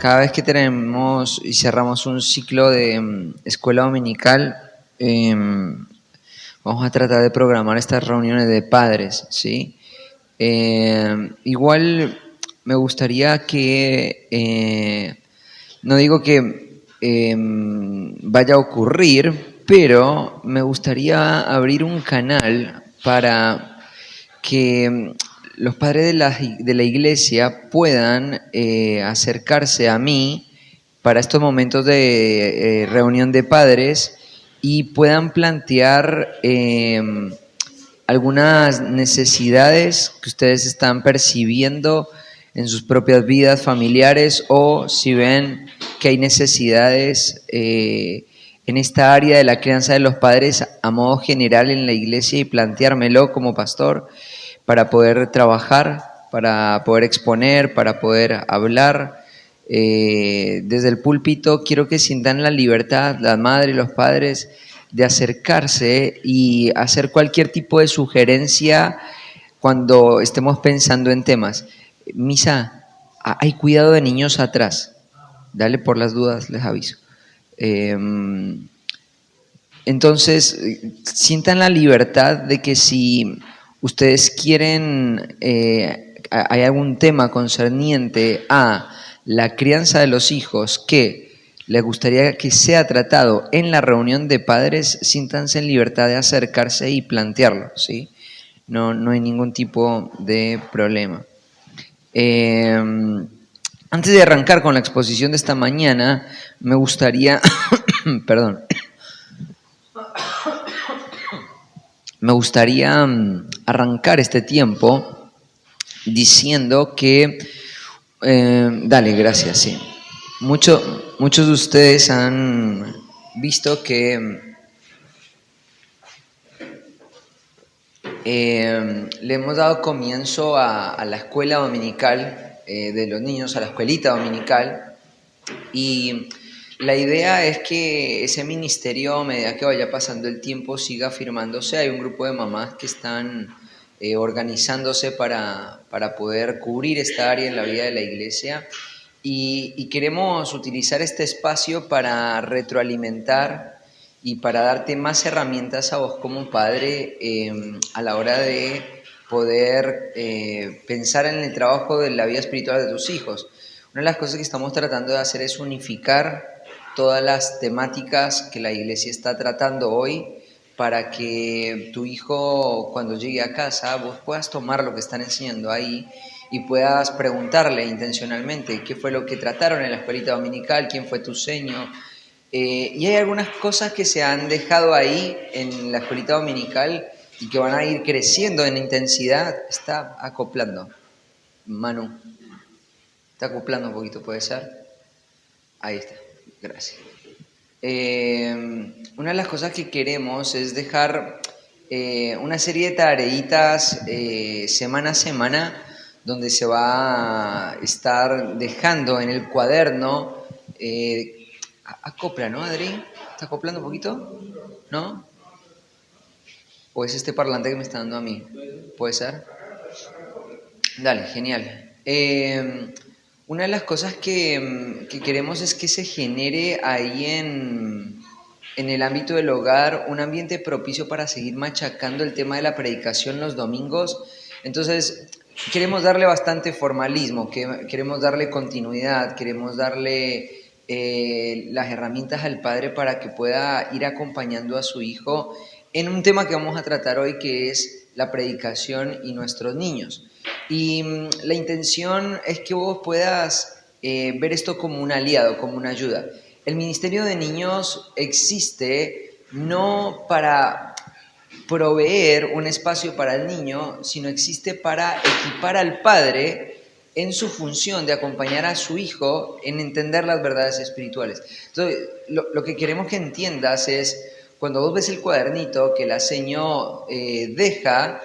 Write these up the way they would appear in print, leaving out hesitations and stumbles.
Cada vez que tenemos y cerramos un ciclo de escuela dominical, vamos a tratar de programar estas reuniones de padres, ¿sí? Igual me gustaría que, no digo que vaya a ocurrir, pero me gustaría abrir un canal para que los padres de la iglesia puedan acercarse a mí para estos momentos de reunión de padres y puedan plantear algunas necesidades que ustedes están percibiendo en sus propias vidas familiares, o si ven que hay necesidades en esta área de la crianza de los padres a modo general en la iglesia, y planteármelo como pastor para poder trabajar, para poder exponer, para poder hablar. Desde el púlpito quiero que sientan la libertad, la madre y los padres, de acercarse y hacer cualquier tipo de sugerencia cuando estemos pensando en temas. Misa, hay cuidado de niños atrás. Dale, por las dudas, les aviso. Entonces, sientan la libertad de que si ustedes quieren, hay algún tema concerniente a la crianza de los hijos que les gustaría que sea tratado en la reunión de padres, siéntanse en libertad de acercarse y plantearlo, ¿sí? No hay ningún tipo de problema. Antes de arrancar con la exposición de esta mañana, me gustaría, perdón, me gustaría arrancar este tiempo diciendo que, dale, gracias, sí. Muchos de ustedes han visto que le hemos dado comienzo a la escuela dominical de los niños, a la escuelita dominical, y la idea es que ese ministerio, a medida que vaya pasando el tiempo, siga afirmándose. Hay un grupo de mamás que están organizándose para poder cubrir esta área en la vida de la iglesia, y queremos utilizar este espacio para retroalimentar y para darte más herramientas a vos como padre a la hora de poder pensar en el trabajo de la vida espiritual de tus hijos. Una de las cosas que estamos tratando de hacer es unificar todas las temáticas que la iglesia está tratando hoy, para que tu hijo, cuando llegue a casa, vos puedas tomar lo que están enseñando ahí y puedas preguntarle intencionalmente qué fue lo que trataron en la escuelita dominical, quién fue tu seño. Y hay algunas cosas que se han dejado ahí en la escuelita dominical y que van a ir creciendo en intensidad. Está acoplando, Manu. Está acoplando un poquito, ¿puede ser? Ahí está, gracias. Una de las cosas que queremos es dejar una serie de tareitas semana a semana, donde se va a estar dejando en el cuaderno. Acopla, ¿no, Adri? ¿Está acoplando un poquito? ¿No? ¿O es este parlante que me está dando a mí? ¿Puede ser? Dale, genial. Una de las cosas que queremos es que se genere ahí en el ámbito del hogar un ambiente propicio para seguir machacando el tema de la predicación los domingos. Entonces, queremos darle bastante formalismo, queremos darle continuidad, queremos darle las herramientas al padre para que pueda ir acompañando a su hijo en un tema que vamos a tratar hoy, que es la predicación y nuestros niños. Y la intención es que vos puedas ver esto como un aliado, como una ayuda. El Ministerio de Niños existe no para proveer un espacio para el niño, sino existe para equipar al padre en su función de acompañar a su hijo en entender las verdades espirituales. Entonces, lo que queremos que entiendas es, cuando vos ves el cuadernito que la seño deja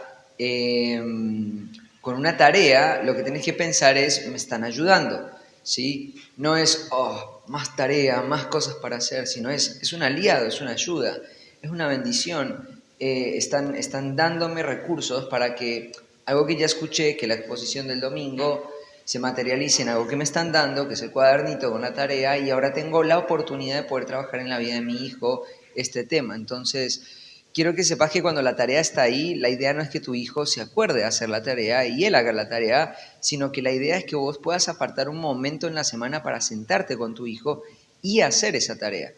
con una tarea, lo que tenés que pensar es, me están ayudando, ¿sí? No es, oh, más tarea, más cosas para hacer, sino es un aliado, es una ayuda, es una bendición. Están dándome recursos para que algo que ya escuché, que la exposición del domingo, se materialice en algo que me están dando, que es el cuadernito con la tarea, y ahora tengo la oportunidad de poder trabajar en la vida de mi hijo este tema. Entonces, quiero que sepas que cuando la tarea está ahí, la idea no es que tu hijo se acuerde de hacer la tarea y él haga la tarea, sino que la idea es que vos puedas apartar un momento en la semana para sentarte con tu hijo y hacer esa tarea.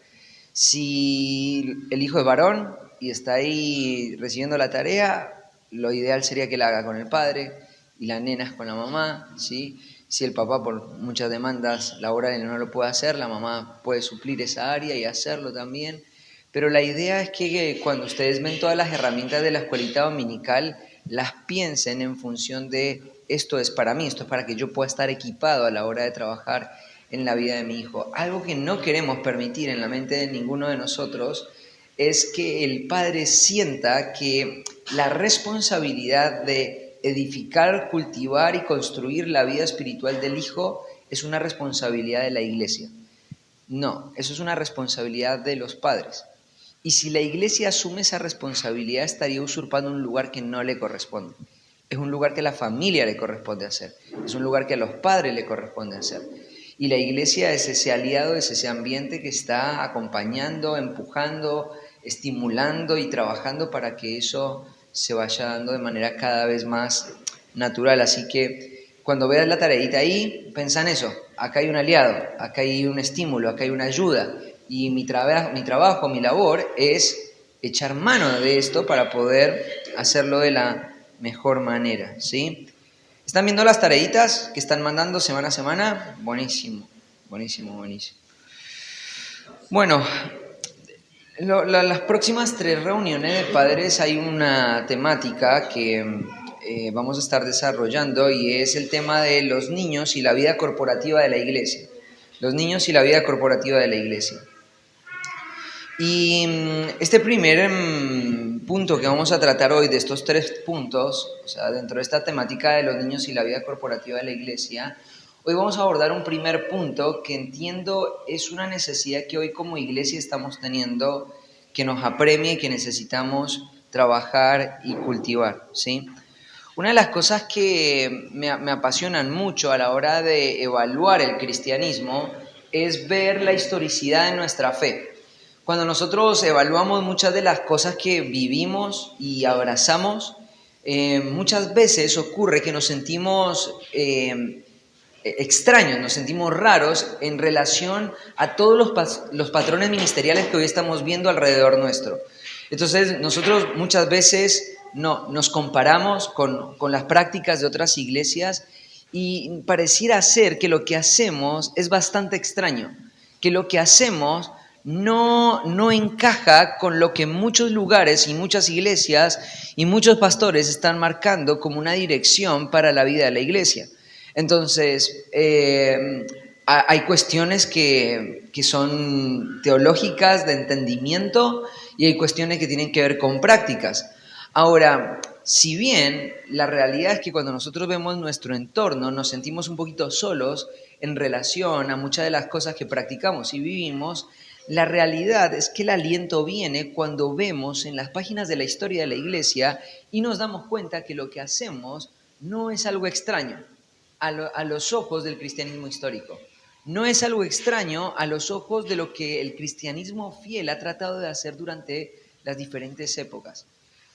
Si el hijo es varón y está ahí recibiendo la tarea, lo ideal sería que la haga con el padre y la nena es con la mamá, ¿sí? Si el papá por muchas demandas laborales no lo puede hacer, la mamá puede suplir esa área y hacerlo también. Pero la idea es que cuando ustedes ven todas las herramientas de la escuelita dominical, las piensen en función de esto es para mí, esto es para que yo pueda estar equipado a la hora de trabajar en la vida de mi hijo. Algo que no queremos permitir en la mente de ninguno de nosotros es que el padre sienta que la responsabilidad de edificar, cultivar y construir la vida espiritual del hijo es una responsabilidad de la iglesia. No, eso es una responsabilidad de los padres. Y si la iglesia asume esa responsabilidad, estaría usurpando un lugar que no le corresponde. Es un lugar que a la familia le corresponde hacer. Es un lugar que a los padres le corresponde hacer. Y la iglesia es ese aliado, es ese ambiente que está acompañando, empujando, estimulando y trabajando para que eso se vaya dando de manera cada vez más natural. Así que cuando veas la tareita ahí, pensá en eso. Acá hay un aliado, acá hay un estímulo, acá hay una ayuda. Y mi trabajo, mi labor es echar mano de esto para poder hacerlo de la mejor manera, ¿sí? ¿Están viendo las tareitas que están mandando semana a semana? Buenísimo, buenísimo, buenísimo. Bueno, las próximas 3 reuniones de padres hay una temática que vamos a estar desarrollando y es el tema de los niños y la vida corporativa de la iglesia. Los niños y la vida corporativa de la iglesia. Y este primer punto que vamos a tratar hoy, de estos 3 puntos, o sea, dentro de esta temática de los niños y la vida corporativa de la iglesia, hoy vamos a abordar un primer punto que entiendo es una necesidad que hoy como iglesia estamos teniendo, que nos apremia y que necesitamos trabajar y cultivar, ¿sí? Una de las cosas que me apasionan mucho a la hora de evaluar el cristianismo es ver la historicidad de nuestra fe. Cuando nosotros evaluamos muchas de las cosas que vivimos y abrazamos, muchas veces ocurre que nos sentimos extraños, nos sentimos raros en relación a todos los patrones ministeriales que hoy estamos viendo alrededor nuestro. Entonces, nosotros muchas veces nos comparamos con las prácticas de otras iglesias y pareciera ser que lo que hacemos es bastante extraño, que lo que hacemos no encaja con lo que muchos lugares y muchas iglesias y muchos pastores están marcando como una dirección para la vida de la iglesia. Entonces, hay cuestiones que son teológicas, de entendimiento, y hay cuestiones que tienen que ver con prácticas. Ahora, si bien la realidad es que cuando nosotros vemos nuestro entorno nos sentimos un poquito solos en relación a muchas de las cosas que practicamos y vivimos, la realidad es que el aliento viene cuando vemos en las páginas de la historia de la iglesia y nos damos cuenta que lo que hacemos no es algo extraño a los ojos del cristianismo histórico. No es algo extraño a los ojos de lo que el cristianismo fiel ha tratado de hacer durante las diferentes épocas.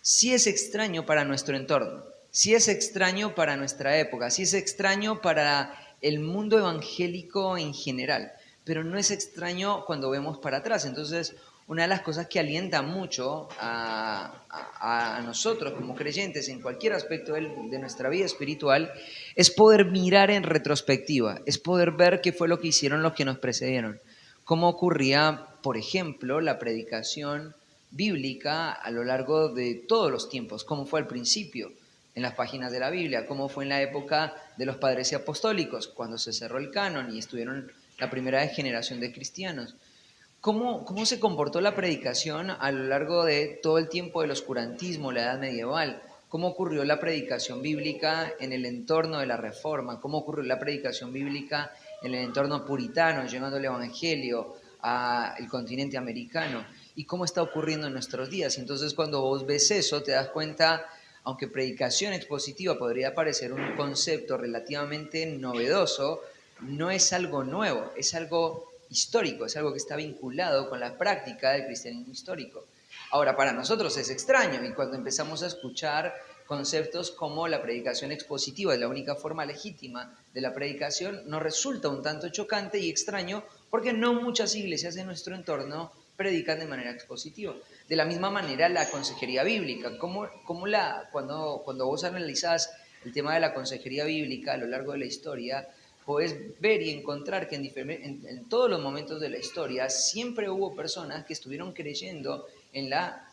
Sí es extraño para nuestro entorno, sí es extraño para nuestra época, sí es extraño para el mundo evangélico en general, pero no es extraño cuando vemos para atrás. Entonces, una de las cosas que alienta mucho a nosotros como creyentes en cualquier aspecto de nuestra vida espiritual es poder mirar en retrospectiva, es poder ver qué fue lo que hicieron los que nos precedieron, cómo ocurría, por ejemplo, la predicación bíblica a lo largo de todos los tiempos, cómo fue al principio en las páginas de la Biblia, cómo fue en la época de los padres y apostólicos, cuando se cerró el canon y estuvieron la primera generación de cristianos. ¿Cómo se comportó la predicación a lo largo de todo el tiempo del oscurantismo, la Edad Medieval? ¿Cómo ocurrió la predicación bíblica en el entorno de la Reforma? ¿Cómo ocurrió la predicación bíblica en el entorno puritano, llevando el Evangelio al continente americano? ¿Y cómo está ocurriendo en nuestros días? Entonces, cuando vos ves eso, te das cuenta, aunque predicación expositiva podría parecer un concepto relativamente novedoso, no es algo nuevo, es algo histórico, es algo que está vinculado con la práctica del cristianismo histórico. Ahora, para nosotros es extraño y cuando empezamos a escuchar conceptos como la predicación expositiva es la única forma legítima de la predicación, nos resulta un tanto chocante y extraño porque no muchas iglesias en nuestro entorno predican de manera expositiva. De la misma manera, la consejería bíblica, cuando vos analizás el tema de la consejería bíblica a lo largo de la historia, puedes ver y encontrar que en todos los momentos de la historia siempre hubo personas que estuvieron creyendo en la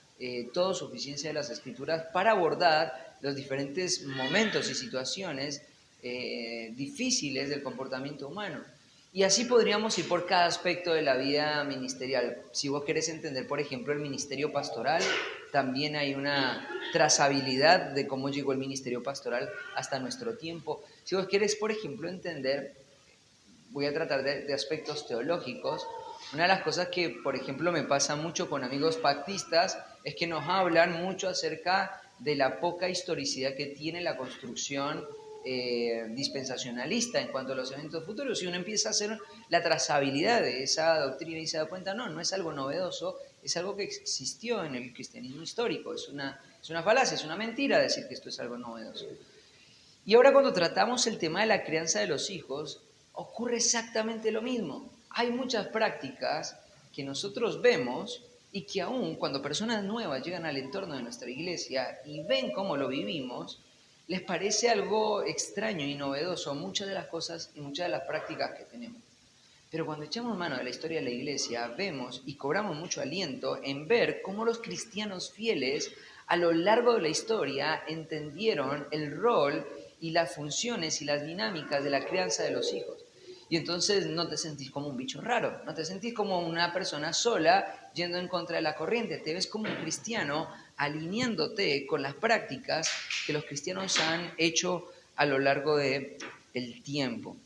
todosuficiencia de las Escrituras para abordar los diferentes momentos y situaciones difíciles del comportamiento humano. Y así podríamos ir por cada aspecto de la vida ministerial. Si vos querés entender, por ejemplo, el ministerio pastoral, también hay una trazabilidad de cómo llegó el ministerio pastoral hasta nuestro tiempo. Si vos querés, por ejemplo, entender, voy a tratar de aspectos teológicos. Una de las cosas que, por ejemplo, me pasa mucho con amigos pactistas es que nos hablan mucho acerca de la poca historicidad que tiene la construcción dispensacionalista en cuanto a los eventos futuros. Y uno empieza a hacer la trazabilidad de esa doctrina y se da cuenta, no es algo novedoso, es algo que existió en el cristianismo histórico. Es una falacia, es una mentira decir que esto es algo novedoso. Y ahora cuando tratamos el tema de la crianza de los hijos, ocurre exactamente lo mismo. Hay muchas prácticas que nosotros vemos y que aún cuando personas nuevas llegan al entorno de nuestra iglesia y ven cómo lo vivimos, les parece algo extraño y novedoso muchas de las cosas y muchas de las prácticas que tenemos. Pero cuando echamos mano de la historia de la iglesia, vemos y cobramos mucho aliento en ver cómo los cristianos fieles a lo largo de la historia entendieron el rol y las funciones y las dinámicas de la crianza de los hijos. Y entonces no te sentís como un bicho raro, no te sentís como una persona sola yendo en contra de la corriente, te ves como un cristiano alineándote con las prácticas que los cristianos han hecho a lo largo del tiempo.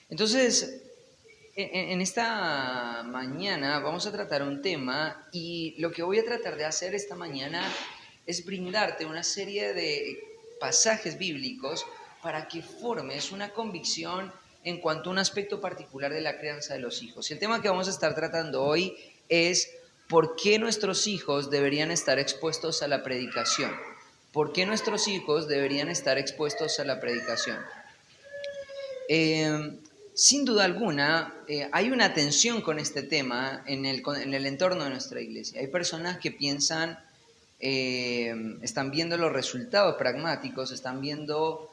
Entonces, en esta mañana vamos a tratar un tema y lo que voy a tratar de hacer esta mañana es brindarte una serie de pasajes bíblicos para que formes una convicción en cuanto a un aspecto particular de la crianza de los hijos. Y el tema que vamos a estar tratando hoy es ¿por qué nuestros hijos deberían estar expuestos a la predicación? ¿Por qué nuestros hijos deberían estar expuestos a la predicación? Sin duda alguna, hay una tensión con este tema en el entorno de nuestra iglesia. Hay personas que piensan, están viendo los resultados pragmáticos, están viendo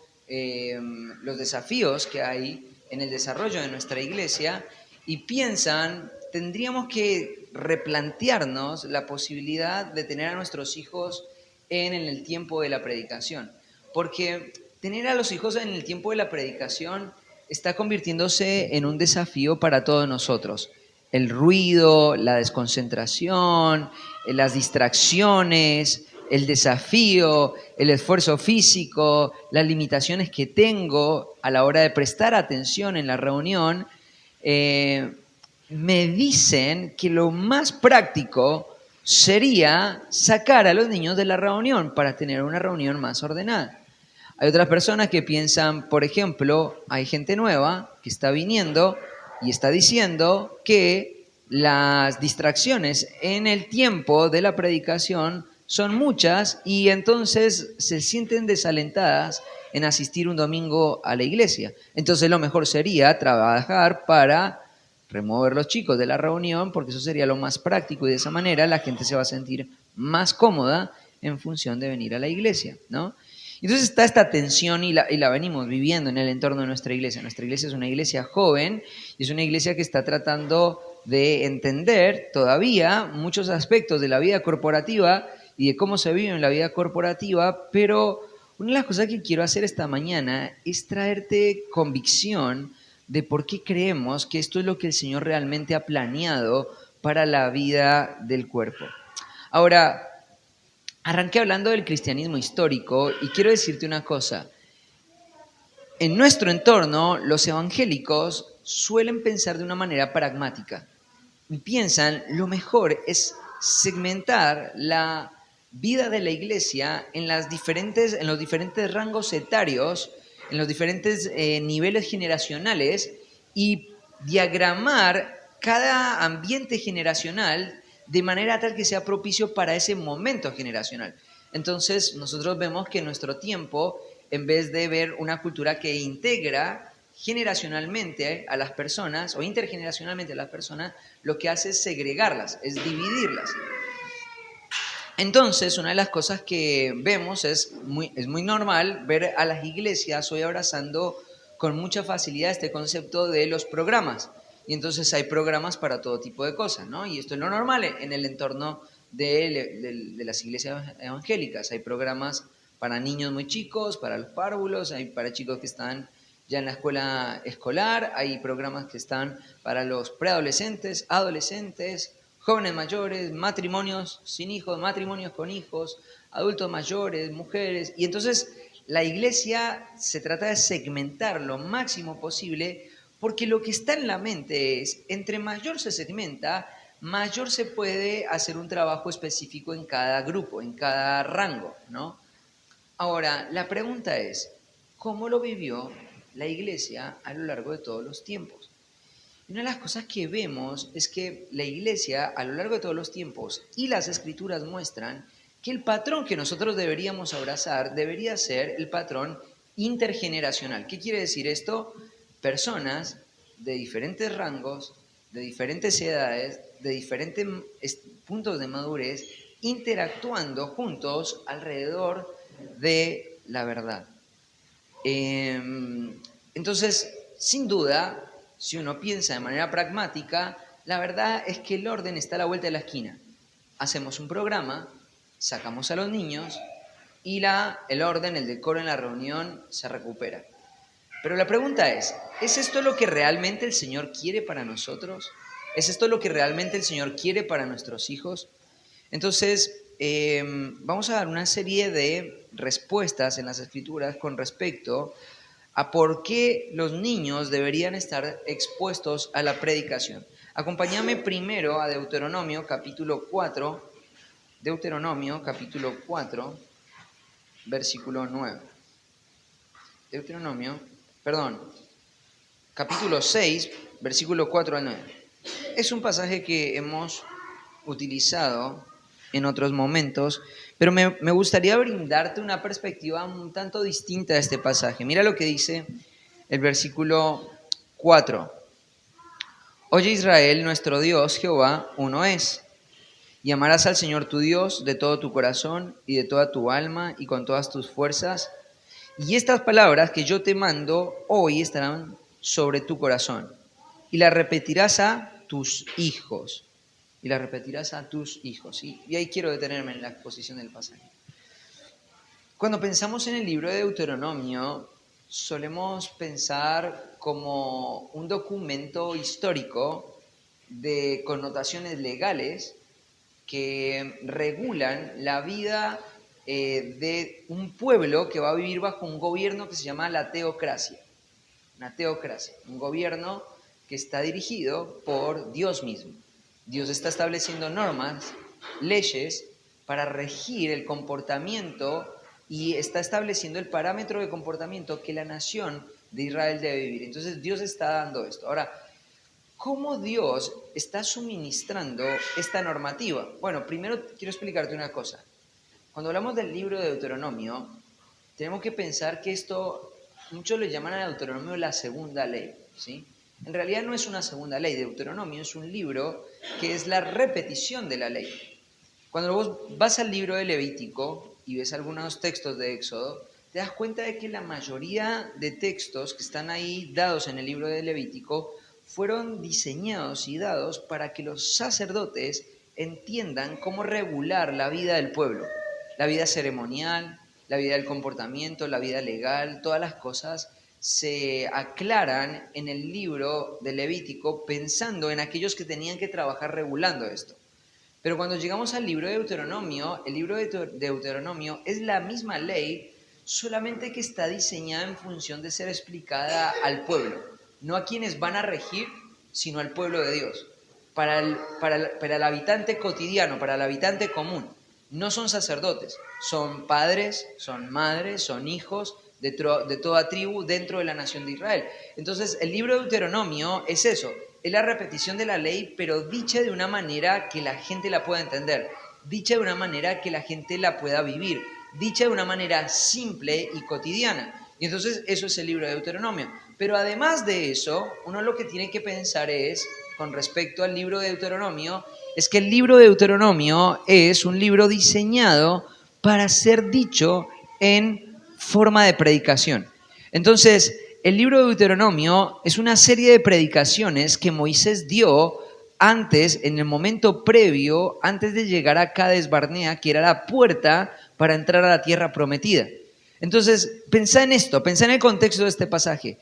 los desafíos que hay en el desarrollo de nuestra iglesia y piensan, tendríamos que replantearnos la posibilidad de tener a nuestros hijos en el tiempo de la predicación. Porque tener a los hijos en el tiempo de la predicación está convirtiéndose en un desafío para todos nosotros. El ruido, la desconcentración, las distracciones, el desafío, el esfuerzo físico, las limitaciones que tengo a la hora de prestar atención en la reunión, me dicen que lo más práctico sería sacar a los niños de la reunión para tener una reunión más ordenada. Hay otras personas que piensan, por ejemplo, hay gente nueva que está viniendo y está diciendo que las distracciones en el tiempo de la predicación son muchas y entonces se sienten desalentadas en asistir un domingo a la iglesia. Entonces lo mejor sería trabajar para remover los chicos de la reunión porque eso sería lo más práctico y de esa manera la gente se va a sentir más cómoda en función de venir a la iglesia, ¿no? Entonces está esta tensión y la venimos viviendo en el entorno de nuestra iglesia. Nuestra iglesia es una iglesia joven y es una iglesia que está tratando de entender todavía muchos aspectos de la vida corporativa y de cómo se vive en la vida corporativa, pero una de las cosas que quiero hacer esta mañana es traerte convicción de por qué creemos que esto es lo que el Señor realmente ha planeado para la vida del cuerpo. Ahora, arranqué hablando del cristianismo histórico y quiero decirte una cosa. En nuestro entorno, los evangélicos suelen pensar de una manera pragmática y piensan lo mejor es segmentar la vida de la iglesia en los diferentes rangos etarios, en los diferentes niveles generacionales y diagramar cada ambiente generacional de manera tal que sea propicio para ese momento generacional. Entonces nosotros vemos que en nuestro tiempo, en vez de ver una cultura que integra generacionalmente a las personas o intergeneracionalmente a las personas, lo que hace es segregarlas, es dividirlas. Entonces, una de las cosas que vemos es muy normal ver a las iglesias hoy abrazando con mucha facilidad este concepto de los programas. Y entonces hay programas para todo tipo de cosas, ¿no? Y esto es lo normal en el entorno de las iglesias evangélicas. Hay programas para niños muy chicos, para los párvulos, hay para chicos que están ya en la escuela escolar, hay programas que están para los preadolescentes, adolescentes, jóvenes mayores, matrimonios sin hijos, matrimonios con hijos, adultos mayores, mujeres. Y entonces la iglesia se trata de segmentar lo máximo posible porque lo que está en la mente es, entre mayor se segmenta, mayor se puede hacer un trabajo específico en cada grupo, en cada rango, ¿no? Ahora, la pregunta es, ¿cómo lo vivió la iglesia a lo largo de todos los tiempos? Una de las cosas que vemos es que la iglesia a lo largo de todos los tiempos y las escrituras muestran que el patrón que nosotros deberíamos abrazar debería ser el patrón intergeneracional. ¿Qué quiere decir esto? Personas de diferentes rangos, de diferentes edades, de diferentes puntos de madurez, interactuando juntos alrededor de la verdad. Entonces, sin duda, si uno piensa de manera pragmática, la verdad es que el orden está a la vuelta de la esquina. Hacemos un programa, sacamos a los niños y el orden, el decoro en la reunión se recupera. Pero la pregunta ¿es esto lo que realmente el Señor quiere para nosotros? ¿Es esto lo que realmente el Señor quiere para nuestros hijos? Entonces, vamos a dar una serie de respuestas en las Escrituras con respecto a por qué los niños deberían estar expuestos a la predicación. Acompáñame primero a Deuteronomio capítulo 4, versículo 9. Capítulo 6, versículo 4 al 9. Es un pasaje que hemos utilizado en otros momentos, pero me gustaría brindarte una perspectiva un tanto distinta de este pasaje. Mira lo que dice el versículo 4. Oye Israel, nuestro Dios, Jehová, uno es. Y amarás al Señor tu Dios de todo tu corazón y de toda tu alma y con todas tus fuerzas. Y estas palabras que yo te mando hoy estarán sobre tu corazón. Y las repetirás a tus hijos. Y las repetirás a tus hijos. Y ahí quiero detenerme en la exposición del pasaje. Cuando pensamos en el libro de Deuteronomio, solemos pensar como un documento histórico de connotaciones legales que regulan la vida de un pueblo que va a vivir bajo un gobierno que se llama la teocracia. Una teocracia, un gobierno que está dirigido por Dios mismo. Dios está estableciendo normas, leyes para regir el comportamiento y está estableciendo el parámetro de comportamiento que la nación de Israel debe vivir. Entonces Dios está dando esto. Ahora, ¿cómo Dios está suministrando esta normativa? Bueno, primero quiero explicarte una cosa. Cuando hablamos del libro de Deuteronomio, tenemos que pensar que esto, muchos le llaman a Deuteronomio la segunda ley, ¿sí? En realidad no es una segunda ley. Deuteronomio es un libro que es la repetición de la ley. Cuando vos vas al libro de Levítico y ves algunos textos de Éxodo, te das cuenta de que la mayoría de textos que están ahí dados en el libro de Levítico fueron diseñados y dados para que los sacerdotes entiendan cómo regular la vida del pueblo, la vida ceremonial, la vida del comportamiento, la vida legal, todas las cosas se aclaran en el libro de Levítico pensando en aquellos que tenían que trabajar regulando esto. Pero cuando llegamos al libro de Deuteronomio, el libro de Deuteronomio es la misma ley, solamente que está diseñada en función de ser explicada al pueblo, no a quienes van a regir, sino al pueblo de Dios, para el habitante cotidiano, para el habitante común. No son sacerdotes, son padres, son madres, son hijos de toda tribu dentro de la nación de Israel. Entonces, el libro de Deuteronomio es eso, es la repetición de la ley, pero dicha de una manera que la gente la pueda entender, dicha de una manera que la gente la pueda vivir, dicha de una manera simple y cotidiana. Y entonces eso es el libro de Deuteronomio. Pero además de eso, uno lo que tiene que pensar es, con respecto al libro de Deuteronomio, es que el libro de Deuteronomio es un libro diseñado para ser dicho en forma de predicación. Entonces, el libro de Deuteronomio es una serie de predicaciones que Moisés dio antes, en el momento previo, antes de llegar a Cades Barnea, que era la puerta para entrar a la tierra prometida. Entonces, pensá en esto, pensá en el contexto de este pasaje.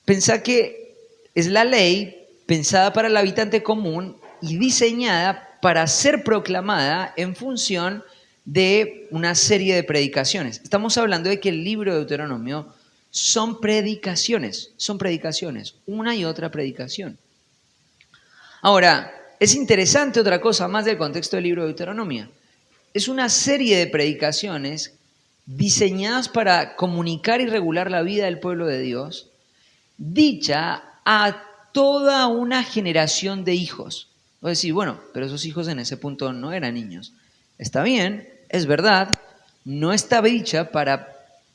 Pensá que es la ley pensada para el habitante común y diseñada para ser proclamada en función de una serie de predicaciones. Estamos hablando de que el libro de Deuteronomio son predicaciones, una y otra predicación. Ahora, es interesante otra cosa más del contexto del libro de Deuteronomio. Es una serie de predicaciones diseñadas para comunicar y regular la vida del pueblo de Dios, dicha a toda una generación de hijos. Voy a decir, bueno, pero esos hijos en ese punto no eran niños. Está bien, es verdad, no está dicha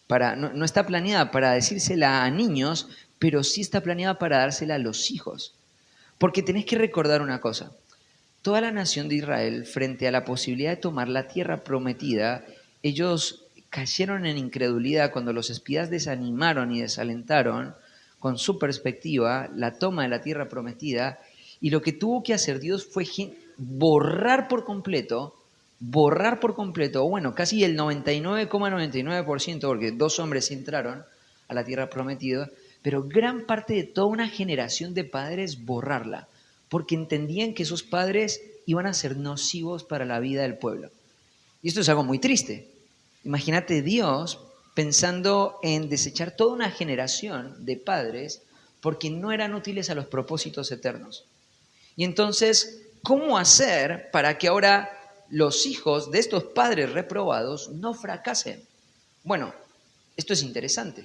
no está planeada para decírsela a niños, pero sí está planeada para dársela a los hijos. Porque tenés que recordar una cosa, toda la nación de Israel, frente a la posibilidad de tomar la tierra prometida, ellos cayeron en incredulidad cuando los espías desanimaron y desalentaron con su perspectiva la toma de la tierra prometida, y lo que tuvo que hacer Dios fue borrar por completo, o bueno, casi el 99,99%, porque 2 hombres entraron a la tierra prometida, pero gran parte de toda una generación de padres borrarla, porque entendían que esos padres iban a ser nocivos para la vida del pueblo. Y esto es algo muy triste. Imagínate Dios pensando en desechar toda una generación de padres porque no eran útiles a los propósitos eternos. Y entonces, ¿cómo hacer para que ahora los hijos de estos padres reprobados no fracasen? Bueno, esto es interesante.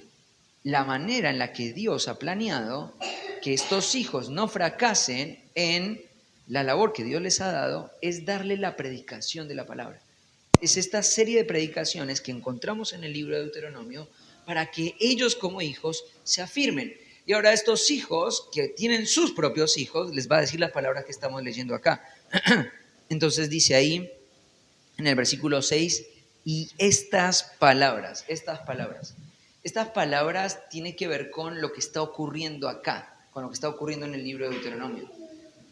La manera en la que Dios ha planeado que estos hijos no fracasen en la labor que Dios les ha dado es darle la predicación de la palabra. Es esta serie de predicaciones que encontramos en el libro de Deuteronomio para que ellos como hijos se afirmen. Y ahora estos hijos que tienen sus propios hijos, les va a decir las palabras que estamos leyendo acá. Entonces dice ahí en el versículo 6, y estas palabras tienen que ver con lo que está ocurriendo acá, con lo que está ocurriendo en el libro de Deuteronomio.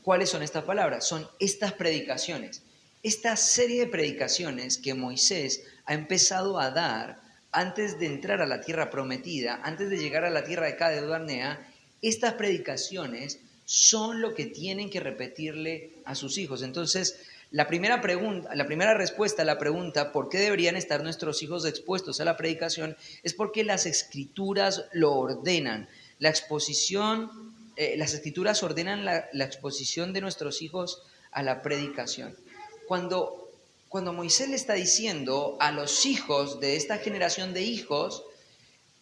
¿Cuáles son estas palabras? Son estas predicaciones. Esta serie de predicaciones que Moisés ha empezado a dar antes de entrar a la tierra prometida, antes de llegar a la tierra de Cades Barnea, estas predicaciones son lo que tienen que repetirle a sus hijos. Entonces, la primera respuesta a la pregunta ¿por qué deberían estar nuestros hijos expuestos a la predicación? Es porque las escrituras lo ordenan. Las escrituras ordenan la exposición de nuestros hijos a la predicación. Cuando Moisés le está diciendo a los hijos de esta generación de hijos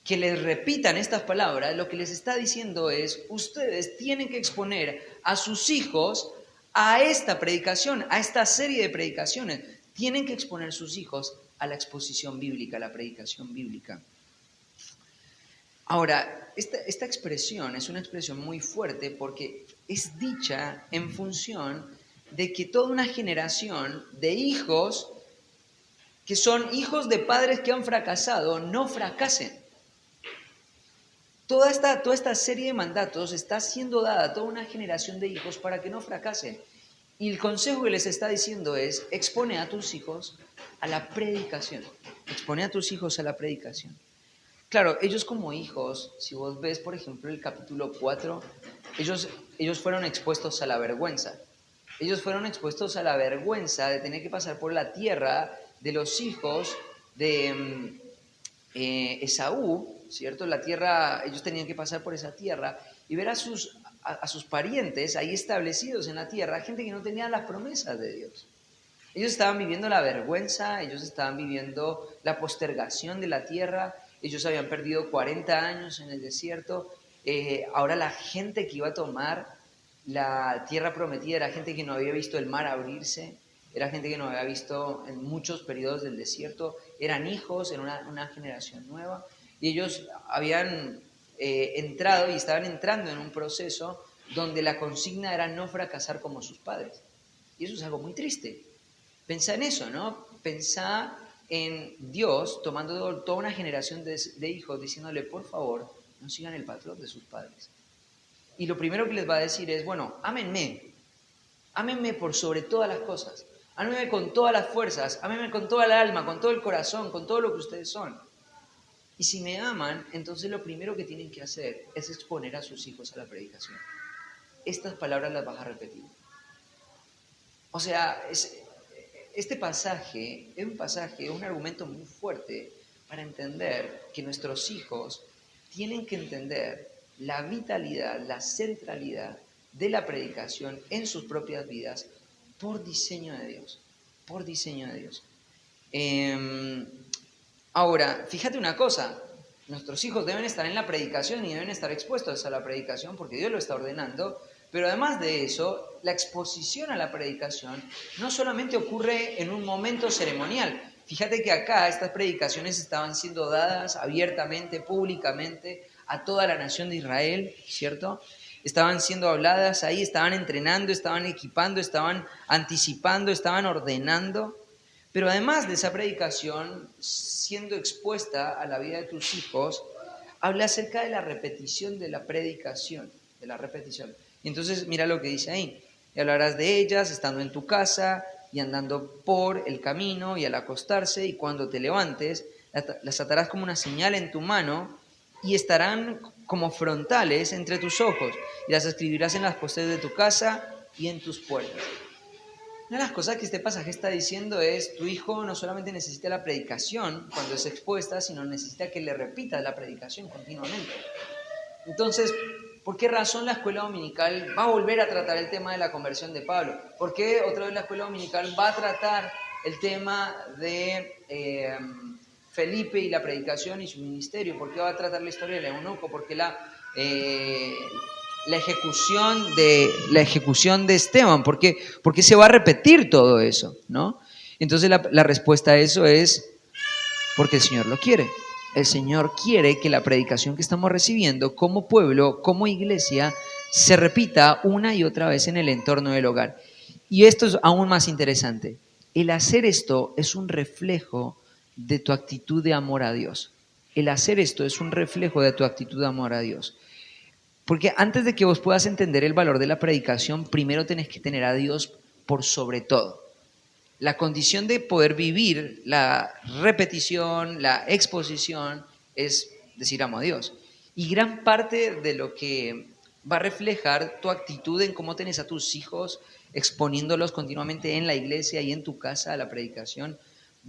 que les repitan estas palabras, lo que les está diciendo es, ustedes tienen que exponer a sus hijos a esta predicación, a esta serie de predicaciones. Tienen que exponer sus hijos a la exposición bíblica, a la predicación bíblica. Ahora, esta expresión es una expresión muy fuerte porque es dicha en función de que toda una generación de hijos que son hijos de padres que han fracasado no fracasen. Toda esta serie de mandatos está siendo dada a toda una generación de hijos para que no fracasen. Y el consejo que les está diciendo es, expone a tus hijos a la predicación. Expone a tus hijos a la predicación. Claro, ellos como hijos, si vos ves, por ejemplo, el capítulo 4, ellos fueron expuestos a la vergüenza. Ellos fueron expuestos a la vergüenza de tener que pasar por la tierra de los hijos de Esaú, ¿cierto? La tierra, ellos tenían que pasar por esa tierra y ver a sus parientes ahí establecidos en la tierra, gente que no tenía las promesas de Dios. Ellos estaban viviendo la vergüenza, ellos estaban viviendo la postergación de la tierra, ellos habían perdido 40 años en el desierto. Ahora la gente que iba a tomar la tierra prometida era gente que no había visto el mar abrirse, era gente que no había visto en muchos periodos del desierto, eran hijos en una generación nueva y ellos habían entrado y estaban entrando en un proceso donde la consigna era no fracasar como sus padres. Y eso es algo muy triste. Pensá en eso, ¿no? Pensá en Dios tomando toda una generación de hijos, diciéndole, por favor, no sigan el patrón de sus padres. Y lo primero que les va a decir es, bueno, ámenme por sobre todas las cosas, ámenme con todas las fuerzas, ámenme con toda el alma, con todo el corazón, con todo lo que ustedes son. Y si me aman, entonces lo primero que tienen que hacer es exponer a sus hijos a la predicación. Estas palabras las vas a repetir. O sea, este pasaje es un argumento muy fuerte para entender que nuestros hijos tienen que entender la vitalidad, la centralidad de la predicación en sus propias vidas por diseño de Dios, por diseño de Dios. Ahora, fíjate una cosa, nuestros hijos deben estar en la predicación y deben estar expuestos a la predicación porque Dios lo está ordenando, pero además de eso, la exposición a la predicación no solamente ocurre en un momento ceremonial. Fíjate que acá estas predicaciones estaban siendo dadas abiertamente, públicamente, a toda la nación de Israel, ¿cierto? Estaban siendo habladas ahí, estaban entrenando, estaban equipando, estaban anticipando, estaban ordenando. Pero además de esa predicación, siendo expuesta a la vida de tus hijos, habla acerca de la repetición de la predicación, de la repetición. Y entonces mira lo que dice ahí. Y hablarás de ellas estando en tu casa y andando por el camino y al acostarse y cuando te levantes, las atarás como una señal en tu mano y estarán como frontales entre tus ojos y las escribirás en las postes de tu casa y en tus puertas. Una de las cosas que este pasaje está diciendo es, tu hijo no solamente necesita la predicación cuando es expuesta, sino necesita que le repitas la predicación continuamente. Entonces, ¿por qué razón la escuela dominical va a volver a tratar el tema de la conversión de Pablo? ¿Por qué otra vez la escuela dominical va a tratar el tema de Felipe y la predicación y su ministerio? ¿Por qué va a tratar la historia del eunuco? ¿Por qué la ejecución de Esteban? ¿Por qué se va a repetir todo eso? ¿No? Entonces la respuesta a eso es porque el Señor lo quiere. El Señor quiere que la predicación que estamos recibiendo como pueblo, como iglesia, se repita una y otra vez en el entorno del hogar. Y esto es aún más interesante. El hacer esto es un reflejo de tu actitud de amor a Dios. El hacer esto es un reflejo de tu actitud de amor a Dios. Porque antes de que vos puedas entender el valor de la predicación, primero tenés que tener a Dios por sobre todo. La condición de poder vivir la repetición, la exposición, es decir amo a Dios. Y gran parte de lo que va a reflejar tu actitud en cómo tenés a tus hijos, exponiéndolos continuamente en la iglesia y en tu casa a la predicación,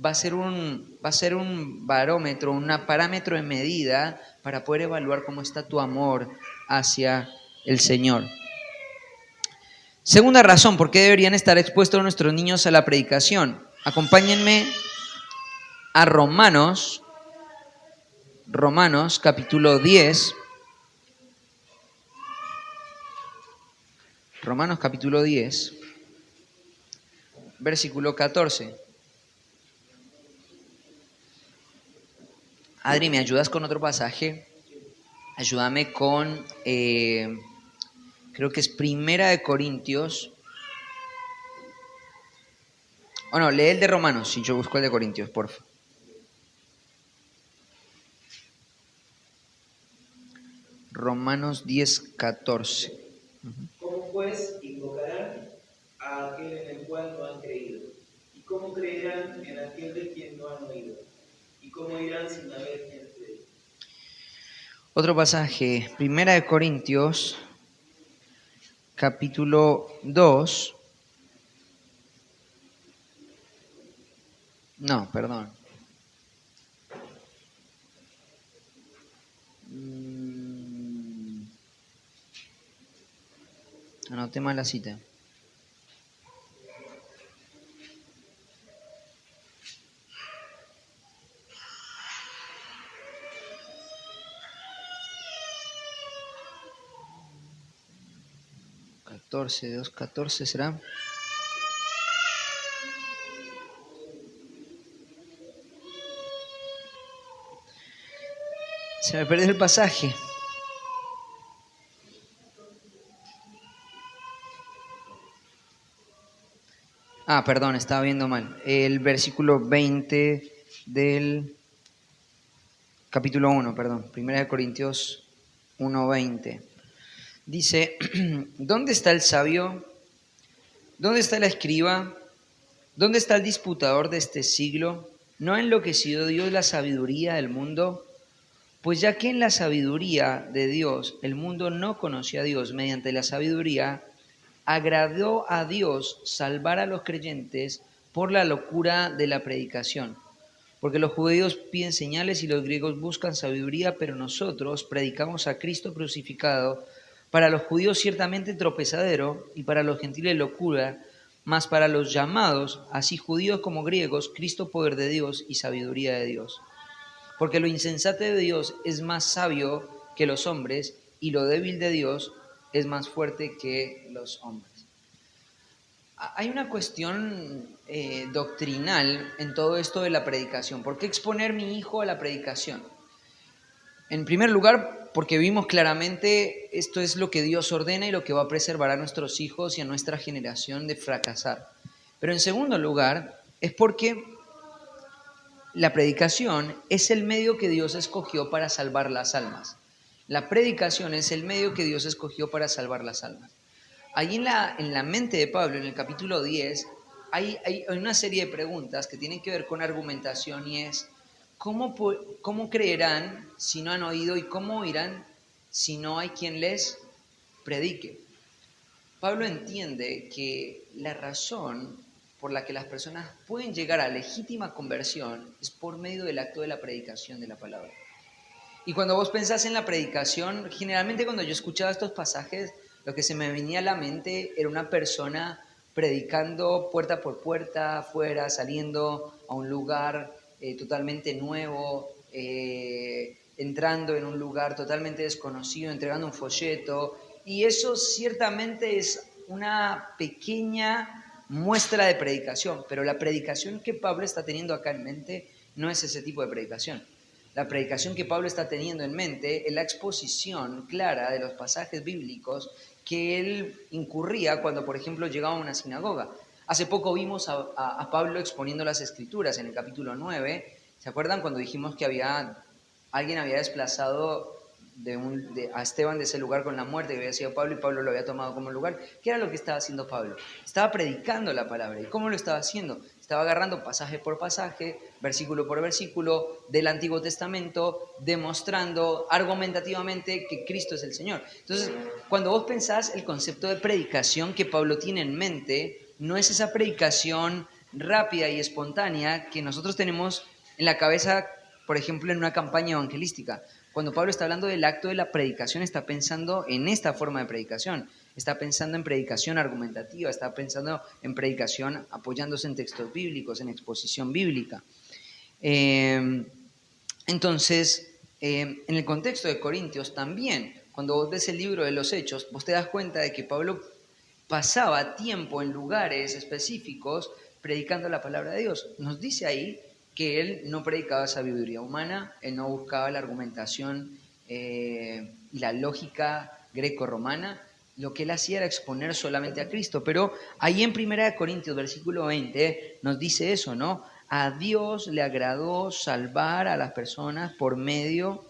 va a ser un barómetro, un parámetro de medida para poder evaluar cómo está tu amor hacia el Señor. Segunda razón, ¿por qué deberían estar expuestos nuestros niños a la predicación? Acompáñenme a Romanos capítulo 10. Romanos capítulo 10, versículo 14. Adri, ¿me ayudas con otro pasaje? ayúdame con, creo que es Primera de Corintios. O no, lee el de Romanos, si yo busco el de Corintios, por favor. Romanos 10:14. ¿Cómo pues invocarán a aquel en el cual no han creído? ¿Y cómo creerán en aquel de quien no han oído? ¿Y cómo irán sin haber quien les predique? Otro pasaje, Primera de Corintios, capítulo 2. No, perdón. Anoté mal la cita. ¿14, 2:14 será? Se me perdió el pasaje. Ah, perdón, estaba viendo mal. El versículo 20 del capítulo 1, perdón. Primera de Corintios 1:20. Dice, ¿dónde está el sabio? ¿Dónde está el escriba? ¿Dónde está el disputador de este siglo? ¿No ha enloquecido Dios la sabiduría del mundo? Pues ya que en la sabiduría de Dios el mundo no conoció a Dios, mediante la sabiduría agradó a Dios salvar a los creyentes por la locura de la predicación. Porque los judíos piden señales y los griegos buscan sabiduría, pero nosotros predicamos a Cristo crucificado, para los judíos ciertamente tropezadero y para los gentiles locura, mas para los llamados, así judíos como griegos, Cristo poder de Dios y sabiduría de Dios. Porque lo insensato de Dios es más sabio que los hombres y lo débil de Dios es más fuerte que los hombres. Hay una cuestión doctrinal en todo esto de la predicación. ¿Por qué exponer mi hijo a la predicación? En primer lugar, porque vimos claramente esto es lo que Dios ordena y lo que va a preservar a nuestros hijos y a nuestra generación de fracasar. Pero en segundo lugar, es porque la predicación es el medio que Dios escogió para salvar las almas. La predicación es el medio que Dios escogió para salvar las almas. Ahí en la mente de Pablo, en el capítulo 10, hay una serie de preguntas que tienen que ver con argumentación y es, ¿cómo creerán si no han oído y cómo oirán si no hay quien les predique? Pablo entiende que la razón por la que las personas pueden llegar a legítima conversión es por medio del acto de la predicación de la palabra. Y cuando vos pensás en la predicación, generalmente cuando yo escuchaba estos pasajes, lo que se me venía a la mente era una persona predicando puerta por puerta, afuera, saliendo a un lugar totalmente nuevo, entrando en un lugar totalmente desconocido, entregando un folleto. Y eso ciertamente es una pequeña muestra de predicación, pero la predicación que Pablo está teniendo acá en mente no es ese tipo de predicación. La predicación que Pablo está teniendo en mente es la exposición clara de los pasajes bíblicos que él incurría cuando, por ejemplo, llegaba a una sinagoga. Hace poco vimos a Pablo exponiendo las Escrituras en el capítulo 9. ¿Se acuerdan cuando dijimos que alguien había desplazado a Esteban de ese lugar con la muerte que había sido Pablo y Pablo lo había tomado como lugar? ¿Qué era lo que estaba haciendo Pablo? Estaba predicando la palabra. ¿Y cómo lo estaba haciendo? Estaba agarrando pasaje por pasaje, versículo por versículo del Antiguo Testamento, demostrando argumentativamente que Cristo es el Señor. Entonces, cuando vos pensás el concepto de predicación que Pablo tiene en mente, no es esa predicación rápida y espontánea que nosotros tenemos en la cabeza, por ejemplo, en una campaña evangelística. Cuando Pablo está hablando del acto de la predicación, está pensando en esta forma de predicación. Está pensando en predicación argumentativa, está pensando en predicación apoyándose en textos bíblicos, en exposición bíblica. Entonces, en el contexto de Corintios también, cuando vos ves el libro de los Hechos, vos te das cuenta de que Pablo pasaba tiempo en lugares específicos predicando la palabra de Dios. Nos dice ahí que él no predicaba sabiduría humana, él no buscaba la argumentación y la lógica greco-romana, lo que él hacía era exponer solamente a Cristo. Pero ahí en 1 Corintios, versículo 20, nos dice eso, ¿no? A Dios le agradó salvar a las personas por medio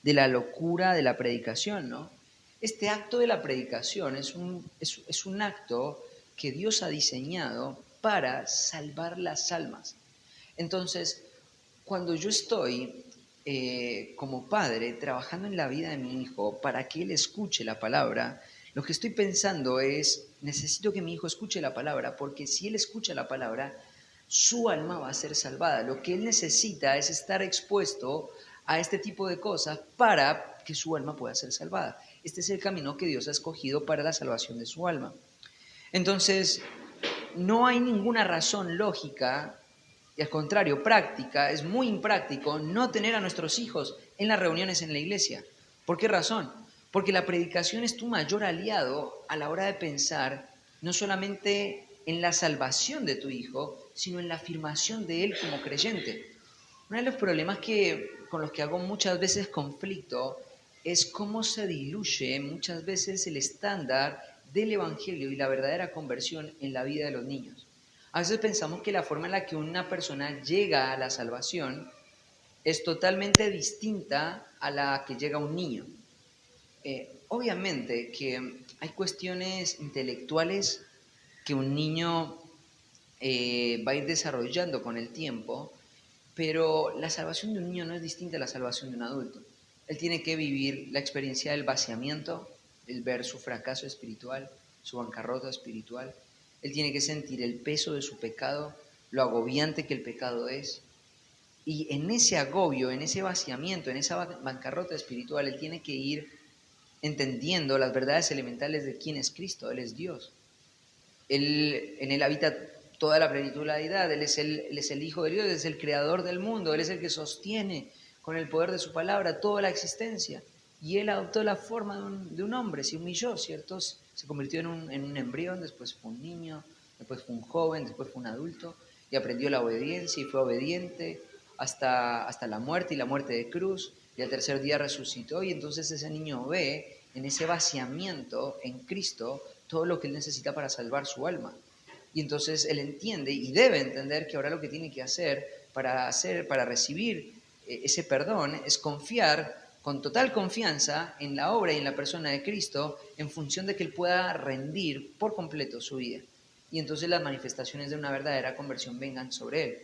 de la locura de la predicación, ¿no? Este acto de la predicación es un acto que Dios ha diseñado para salvar las almas. Entonces, cuando yo estoy como padre trabajando en la vida de mi hijo para que él escuche la palabra, lo que estoy pensando es, necesito que mi hijo escuche la palabra, porque si él escucha la palabra, su alma va a ser salvada. Lo que él necesita es estar expuesto a este tipo de cosas para que su alma pueda ser salvada. Este es el camino que Dios ha escogido para la salvación de su alma. Entonces, no hay ninguna razón lógica, y al contrario, práctica, es muy impráctico no tener a nuestros hijos en las reuniones en la iglesia. ¿Por qué razón? Porque la predicación es tu mayor aliado a la hora de pensar no solamente en la salvación de tu hijo, sino en la afirmación de él como creyente. Uno de los problemas con los que hago muchas veces conflicto es cómo se diluye muchas veces el estándar del Evangelio y la verdadera conversión en la vida de los niños. A veces pensamos que la forma en la que una persona llega a la salvación es totalmente distinta a la que llega un niño. Obviamente que hay cuestiones intelectuales que un niño va a ir desarrollando con el tiempo, pero la salvación de un niño no es distinta a la salvación de un adulto. Él tiene que vivir la experiencia del vaciamiento, el ver su fracaso espiritual, su bancarrota espiritual. Él tiene que sentir el peso de su pecado, lo agobiante que el pecado es. Y en ese agobio, en ese vaciamiento, en esa bancarrota espiritual, él tiene que ir entendiendo las verdades elementales de quién es Cristo. Él es Dios. En Él habita toda la plenitud de la deidad. Él es el Hijo de Dios, Él es el creador del mundo, Él es el que sostiene con el poder de su palabra toda la existencia. Y Él adoptó la forma de un hombre, se humilló, ¿cierto? Se convirtió en un embrión, después fue un niño, después fue un joven, después fue un adulto, y aprendió la obediencia y fue obediente hasta la muerte y la muerte de cruz, y al tercer día resucitó, y entonces ese niño ve en ese vaciamiento en Cristo todo lo que él necesita para salvar su alma. Y entonces él entiende y debe entender que ahora lo que tiene que para recibir ese perdón es confiar con total confianza en la obra y en la persona de Cristo en función de que él pueda rendir por completo su vida. Y entonces las manifestaciones de una verdadera conversión vengan sobre él.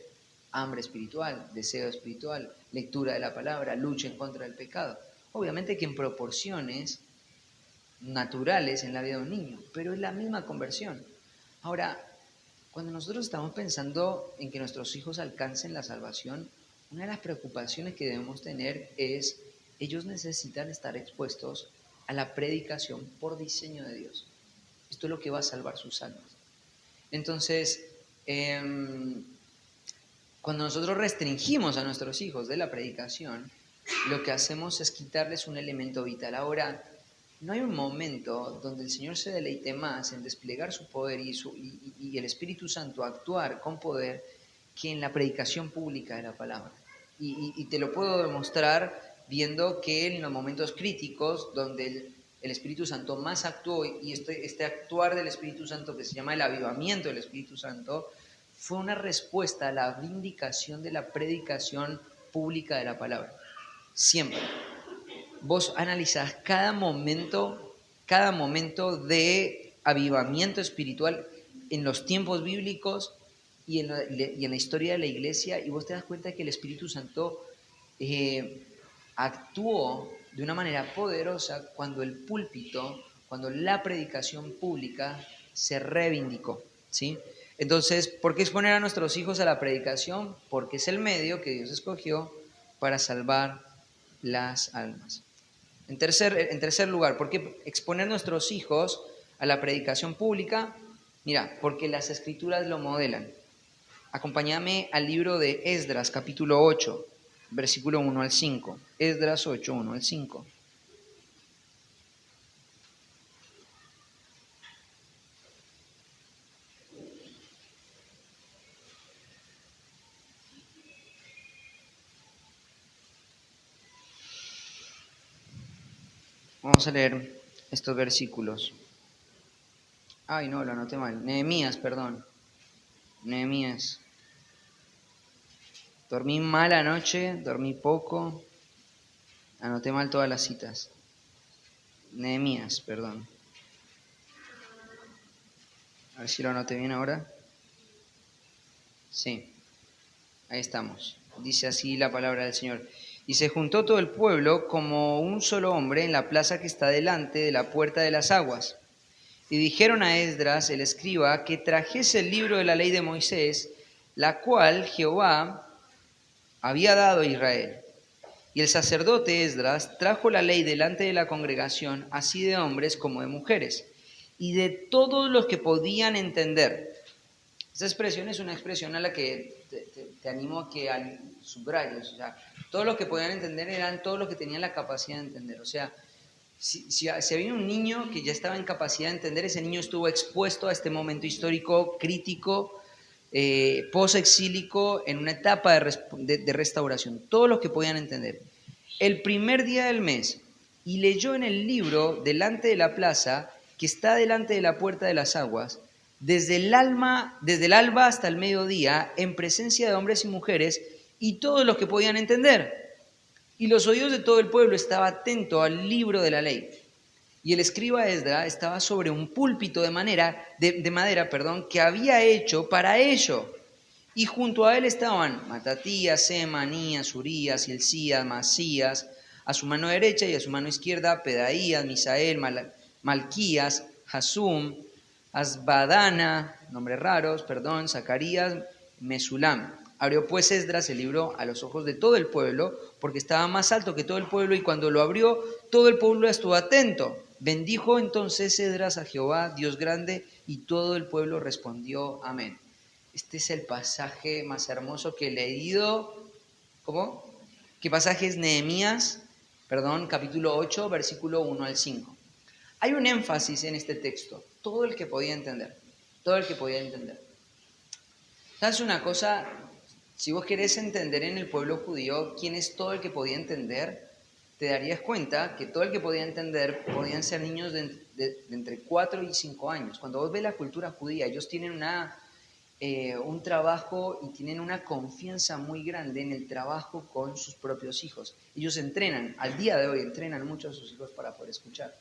Hambre espiritual, deseo espiritual, lectura de la palabra, lucha en contra del pecado. Obviamente que en proporciones naturales en la vida de un niño, pero es la misma conversión. Ahora, cuando nosotros estamos pensando en que nuestros hijos alcancen la salvación, una de las preocupaciones que debemos tener es, ellos necesitan estar expuestos a la predicación por diseño de Dios. Esto es lo que va a salvar sus almas. Entonces, cuando nosotros restringimos a nuestros hijos de la predicación, lo que hacemos es quitarles un elemento vital. Ahora, no hay un momento donde el Señor se deleite más en desplegar su poder y el Espíritu Santo actuar con poder que en la predicación pública de la palabra. Y te lo puedo demostrar viendo que en los momentos críticos donde el Espíritu Santo más actuó y este actuar del Espíritu Santo que se llama el avivamiento del Espíritu Santo fue una respuesta a la vindicación de la predicación pública de la palabra. Siempre. Vos analizás cada momento de avivamiento espiritual en los tiempos bíblicos y en la historia de la iglesia, y vos te das cuenta que el Espíritu Santo actuó de una manera poderosa cuando el púlpito, cuando la predicación pública se reivindicó, ¿sí? Entonces, ¿por qué exponer a nuestros hijos a la predicación? Porque es el medio que Dios escogió para salvar las almas. En tercer lugar, ¿por qué exponer nuestros hijos a la predicación pública? Mira, porque las escrituras lo modelan. Acompáñame al libro de Esdras, capítulo 8, versículo 1 al 5. Esdras 8, 1 al 5. Vamos a leer estos versículos. Ay, no, lo anoté mal. Nehemías, perdón. Nehemías. Dormí mal anoche, dormí poco. Anoté mal todas las citas. Nehemías, perdón. A ver si lo anoté bien ahora. Sí, ahí estamos. Dice así la palabra del Señor. Y se juntó todo el pueblo como un solo hombre en la plaza que está delante de la puerta de las aguas. Y dijeron a Esdras, el escriba, que trajese el libro de la ley de Moisés, la cual Jehová había dado a Israel. Y el sacerdote Esdras trajo la ley delante de la congregación, así de hombres como de mujeres, y de todos los que podían entender. Esta expresión es una expresión a la que te animo a que subrayes. O sea, todos los que podían entender eran todos los que tenían la capacidad de entender. O sea, si había un niño que ya estaba en capacidad de entender, ese niño estuvo expuesto a este momento histórico crítico, post-exílico, en una etapa de restauración. Todos los que podían entender. El primer día del mes, y leyó en el libro delante de la plaza, que está delante de la puerta de las aguas, desde el alba hasta el mediodía, en presencia de hombres y mujeres, y todos los que podían entender. Y los oídos de todo el pueblo estaban atentos al libro de la ley. Y el escriba Esdras estaba sobre un púlpito de madera, que había hecho para ello. Y junto a él estaban Matatías, Semanías, Urías, Hilcías, Masías, a su mano derecha y a su mano izquierda Pedaías, Misael, Malquías, Hasum, Asbadana, nombres raros, Zacarías, Mesulam. Abrió pues Esdras el libro a los ojos de todo el pueblo, porque estaba más alto que todo el pueblo, y cuando lo abrió, todo el pueblo estuvo atento. Bendijo entonces Esdras a Jehová, Dios grande, y todo el pueblo respondió amén. Este es el pasaje más hermoso que he leído. ¿Cómo? ¿Qué pasaje es Nehemías? Capítulo 8, versículo 1 al 5. Hay un énfasis en este texto, todo el que podía entender, todo el que podía entender. ¿Sabes una cosa? Si vos querés entender en el pueblo judío quién es todo el que podía entender, te darías cuenta que todo el que podía entender podían ser niños de entre 4 y 5 años. Cuando vos ves la cultura judía, ellos tienen un trabajo y tienen una confianza muy grande en el trabajo con sus propios hijos. Ellos entrenan, al día de hoy entrenan mucho a sus hijos para poder escuchar.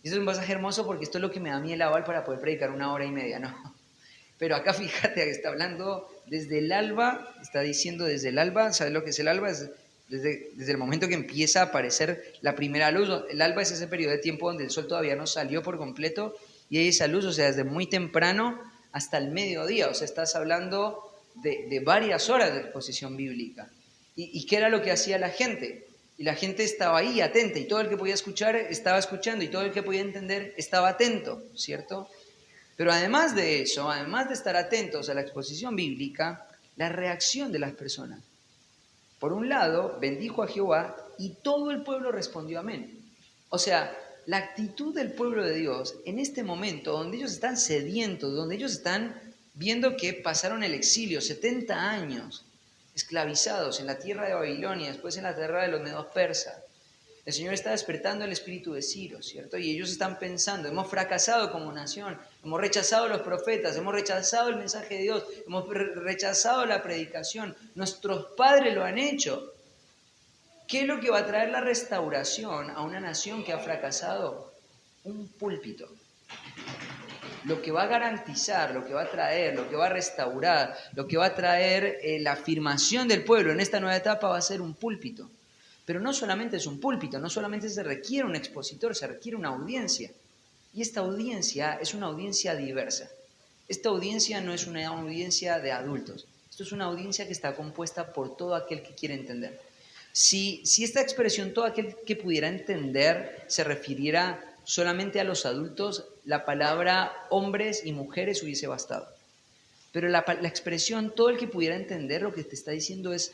Y eso es un pasaje hermoso porque esto es lo que me da a mí el aval para poder predicar 1 hora y media, ¿no? Pero acá fíjate que está hablando desde el alba, está diciendo desde el alba. ¿Sabes lo que es el alba? Es desde el momento que empieza a aparecer la primera luz. El alba es ese periodo de tiempo donde el sol todavía no salió por completo y hay esa luz, o sea, desde muy temprano hasta el mediodía. O sea, estás hablando de varias horas de exposición bíblica. ¿Y qué era lo que hacía la gente? Y la gente estaba ahí atenta, y todo el que podía escuchar estaba escuchando, y todo el que podía entender estaba atento, ¿cierto? Pero además de eso, además de estar atentos a la exposición bíblica, la reacción de las personas. Por un lado, bendijo a Jehová y todo el pueblo respondió amén. O sea, la actitud del pueblo de Dios en este momento, donde ellos están sedientos, donde ellos están viendo que pasaron el exilio, 70 años esclavizados en la tierra de Babilonia, después en la tierra de los medos persas. El Señor está despertando el espíritu de Ciro, ¿cierto? Y ellos están pensando, hemos fracasado como nación, hemos rechazado a los profetas, hemos rechazado el mensaje de Dios, hemos rechazado la predicación, nuestros padres lo han hecho. ¿Qué es lo que va a traer la restauración a una nación que ha fracasado? Un púlpito. Lo que va a garantizar, lo que va a traer, lo que va a restaurar, lo que va a traer la afirmación del pueblo en esta nueva etapa va a ser un púlpito. Pero no solamente es un púlpito, no solamente se requiere un expositor, se requiere una audiencia. Y esta audiencia es una audiencia diversa. Esta audiencia no es una audiencia de adultos. Esto es una audiencia que está compuesta por todo aquel que quiere entender. Si esta expresión, todo aquel que pudiera entender, se refiriera solamente a los adultos, la palabra hombres y mujeres hubiese bastado. Pero la expresión todo el que pudiera entender, lo que te está diciendo es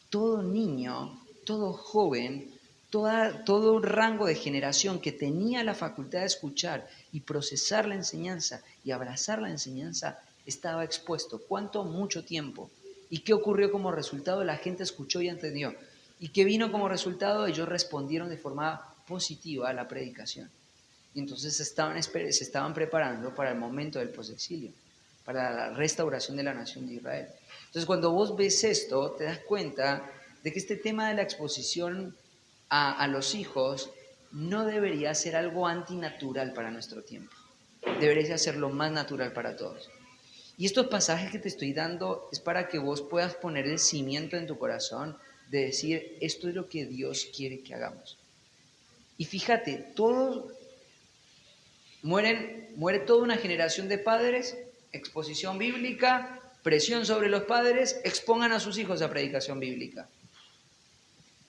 todo niño, todo joven, todo rango de generación que tenía la facultad de escuchar y procesar la enseñanza y abrazar la enseñanza, estaba expuesto. ¿Cuánto? Mucho tiempo. ¿Y qué ocurrió como resultado? La gente escuchó y entendió. ¿Y qué vino como resultado? Ellos respondieron de forma positiva a la predicación. Y entonces se estaban preparando para el momento del posexilio, para la restauración de la nación de Israel. Entonces, cuando vos ves esto, te das cuenta de que este tema de la exposición a los hijos no debería ser algo antinatural para nuestro tiempo. Debería ser lo más natural para todos. Y estos pasajes que te estoy dando es para que vos puedas poner el cimiento en tu corazón de decir, esto es lo que Dios quiere que hagamos. Y fíjate, muere toda una generación de padres, exposición bíblica, presión sobre los padres, expongan a sus hijos a predicación bíblica.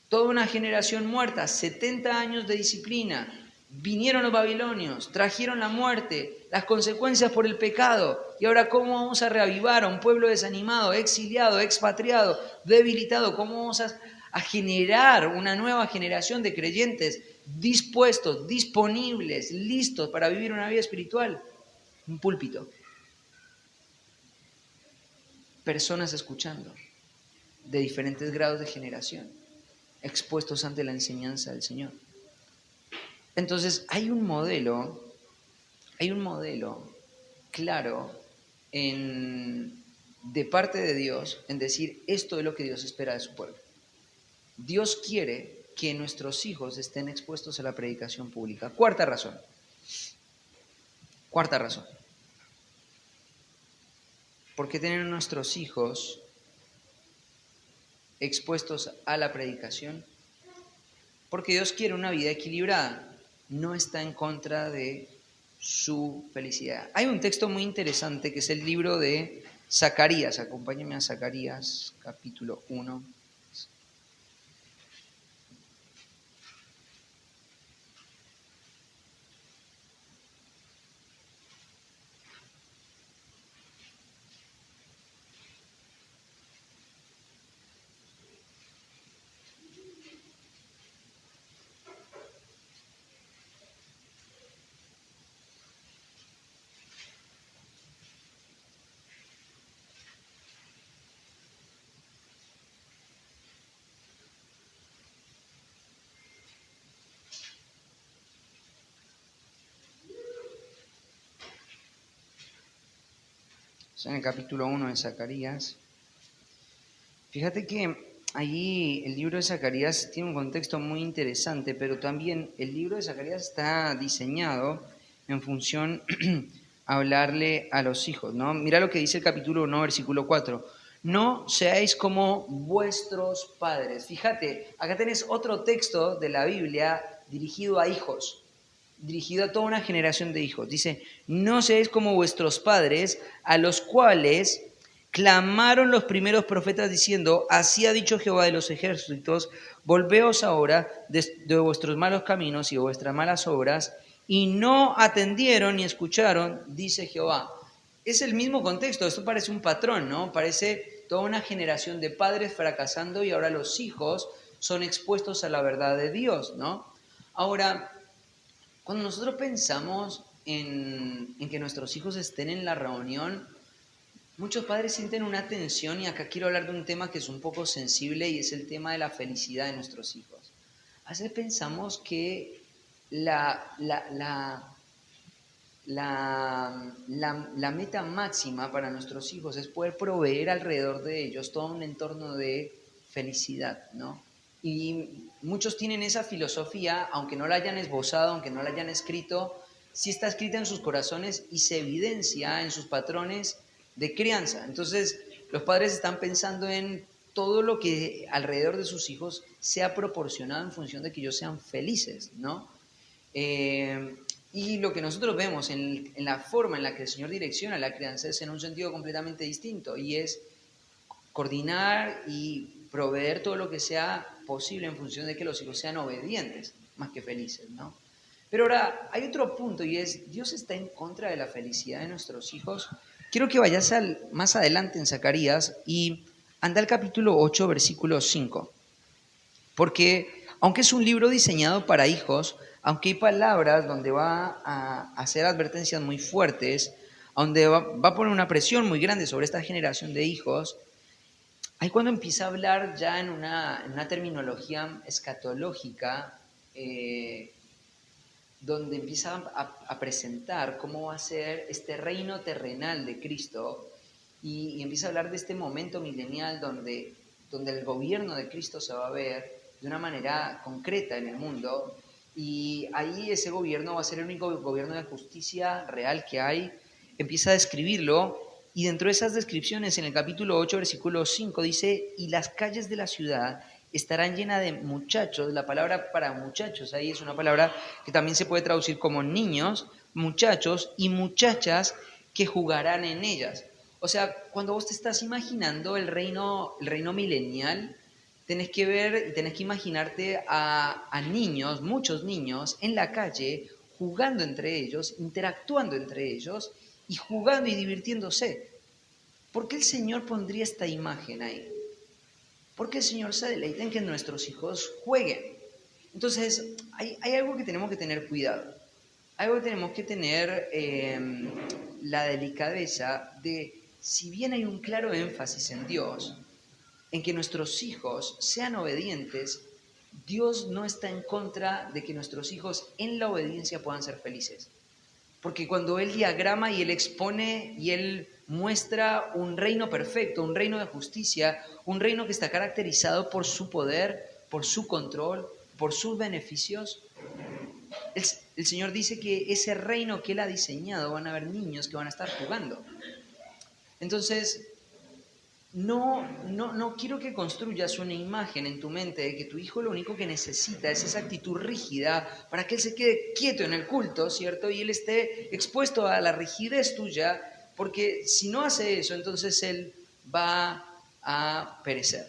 Toda una generación muerta, 70 años de disciplina, vinieron los babilonios, trajeron la muerte, las consecuencias por el pecado. Y ahora, ¿cómo vamos a reavivar a un pueblo desanimado, exiliado, expatriado, debilitado? ¿Cómo vamos a generar una nueva generación de creyentes dispuestos, disponibles, listos para vivir una vida espiritual? Un púlpito. Personas escuchando, de diferentes grados de generación, expuestos ante la enseñanza del Señor. Entonces, hay un modelo claro de parte de Dios en decir, esto es lo que Dios espera de su pueblo. Dios quiere que nuestros hijos estén expuestos a la predicación pública. Cuarta razón. ¿Por qué tener a nuestros hijos expuestos a la predicación? Porque Dios quiere una vida equilibrada. No está en contra de su felicidad. Hay un texto muy interesante que es el libro de Zacarías. Acompáñenme a Zacarías, capítulo 1. En el capítulo 1 de Zacarías. Fíjate que allí el libro de Zacarías tiene un contexto muy interesante, pero también el libro de Zacarías está diseñado en función a hablarle a los hijos, ¿no? Mira lo que dice el capítulo 1, versículo 4. No seáis como vuestros padres. Fíjate, acá tenés otro texto de la Biblia dirigido a hijos, dirigido a toda una generación de hijos. Dice, no seáis como vuestros padres, a los cuales clamaron los primeros profetas diciendo, así ha dicho Jehová de los ejércitos, volveos ahora de vuestros malos caminos y de vuestras malas obras, y no atendieron ni escucharon, dice Jehová. Es el mismo contexto, esto parece un patrón, ¿no? Parece toda una generación de padres fracasando y ahora los hijos son expuestos a la verdad de Dios, ¿no? Ahora, cuando nosotros pensamos en que nuestros hijos estén en la reunión, muchos padres sienten una tensión, y acá quiero hablar de un tema que es un poco sensible y es el tema de la felicidad de nuestros hijos. A veces pensamos que la meta máxima para nuestros hijos es poder proveer alrededor de ellos todo un entorno de felicidad, ¿no? Y muchos tienen esa filosofía, aunque no la hayan esbozado, aunque no la hayan escrito, sí está escrita en sus corazones y se evidencia en sus patrones de crianza. Entonces, los padres están pensando en todo lo que alrededor de sus hijos sea proporcionado en función de que ellos sean felices, ¿no? Y lo que nosotros vemos en la forma en la que el Señor direcciona la crianza es en un sentido completamente distinto, y es coordinar y proveer todo lo que sea posible en función de que los hijos sean obedientes más que felices, ¿no? Pero ahora hay otro punto, y es, ¿Dios está en contra de la felicidad de nuestros hijos? Quiero que vayas más adelante en Zacarías y anda al capítulo 8, versículo 5. Porque aunque es un libro diseñado para hijos, aunque hay palabras donde va a hacer advertencias muy fuertes, donde va a poner una presión muy grande sobre esta generación de hijos, ahí cuando empieza a hablar ya en una terminología escatológica, donde empieza a presentar cómo va a ser este reino terrenal de Cristo y empieza a hablar de este momento milenial donde el gobierno de Cristo se va a ver de una manera concreta en el mundo, y ahí ese gobierno va a ser el único gobierno de justicia real que hay. Empieza a describirlo, y dentro de esas descripciones, en el capítulo 8, versículo 5, dice: y las calles de la ciudad estarán llenas de muchachos. La palabra para muchachos ahí es una palabra que también se puede traducir como niños, muchachos y muchachas que jugarán en ellas. O sea, cuando vos te estás imaginando el reino milenial, tenés que ver y tenés que imaginarte a niños, muchos niños, en la calle, jugando entre ellos, interactuando entre ellos y jugando y divirtiéndose. ¿Por qué el Señor pondría esta imagen ahí? Porque el Señor se deleita en que nuestros hijos jueguen. Entonces, hay algo que tenemos que tener cuidado. Algo que tenemos que tener la delicadeza de, si bien hay un claro énfasis en Dios, en que nuestros hijos sean obedientes, Dios no está en contra de que nuestros hijos en la obediencia puedan ser felices. Porque cuando Él diagrama y Él expone y Él muestra un reino perfecto, un reino de justicia, un reino que está caracterizado por su poder, por su control, por sus beneficios, el Señor dice que ese reino que Él ha diseñado van a haber niños que van a estar jugando. Entonces, no quiero que construyas una imagen en tu mente de que tu hijo lo único que necesita es esa actitud rígida para que él se quede quieto en el culto, ¿cierto? Y él esté expuesto a la rigidez tuya, porque si no hace eso, entonces él va a perecer.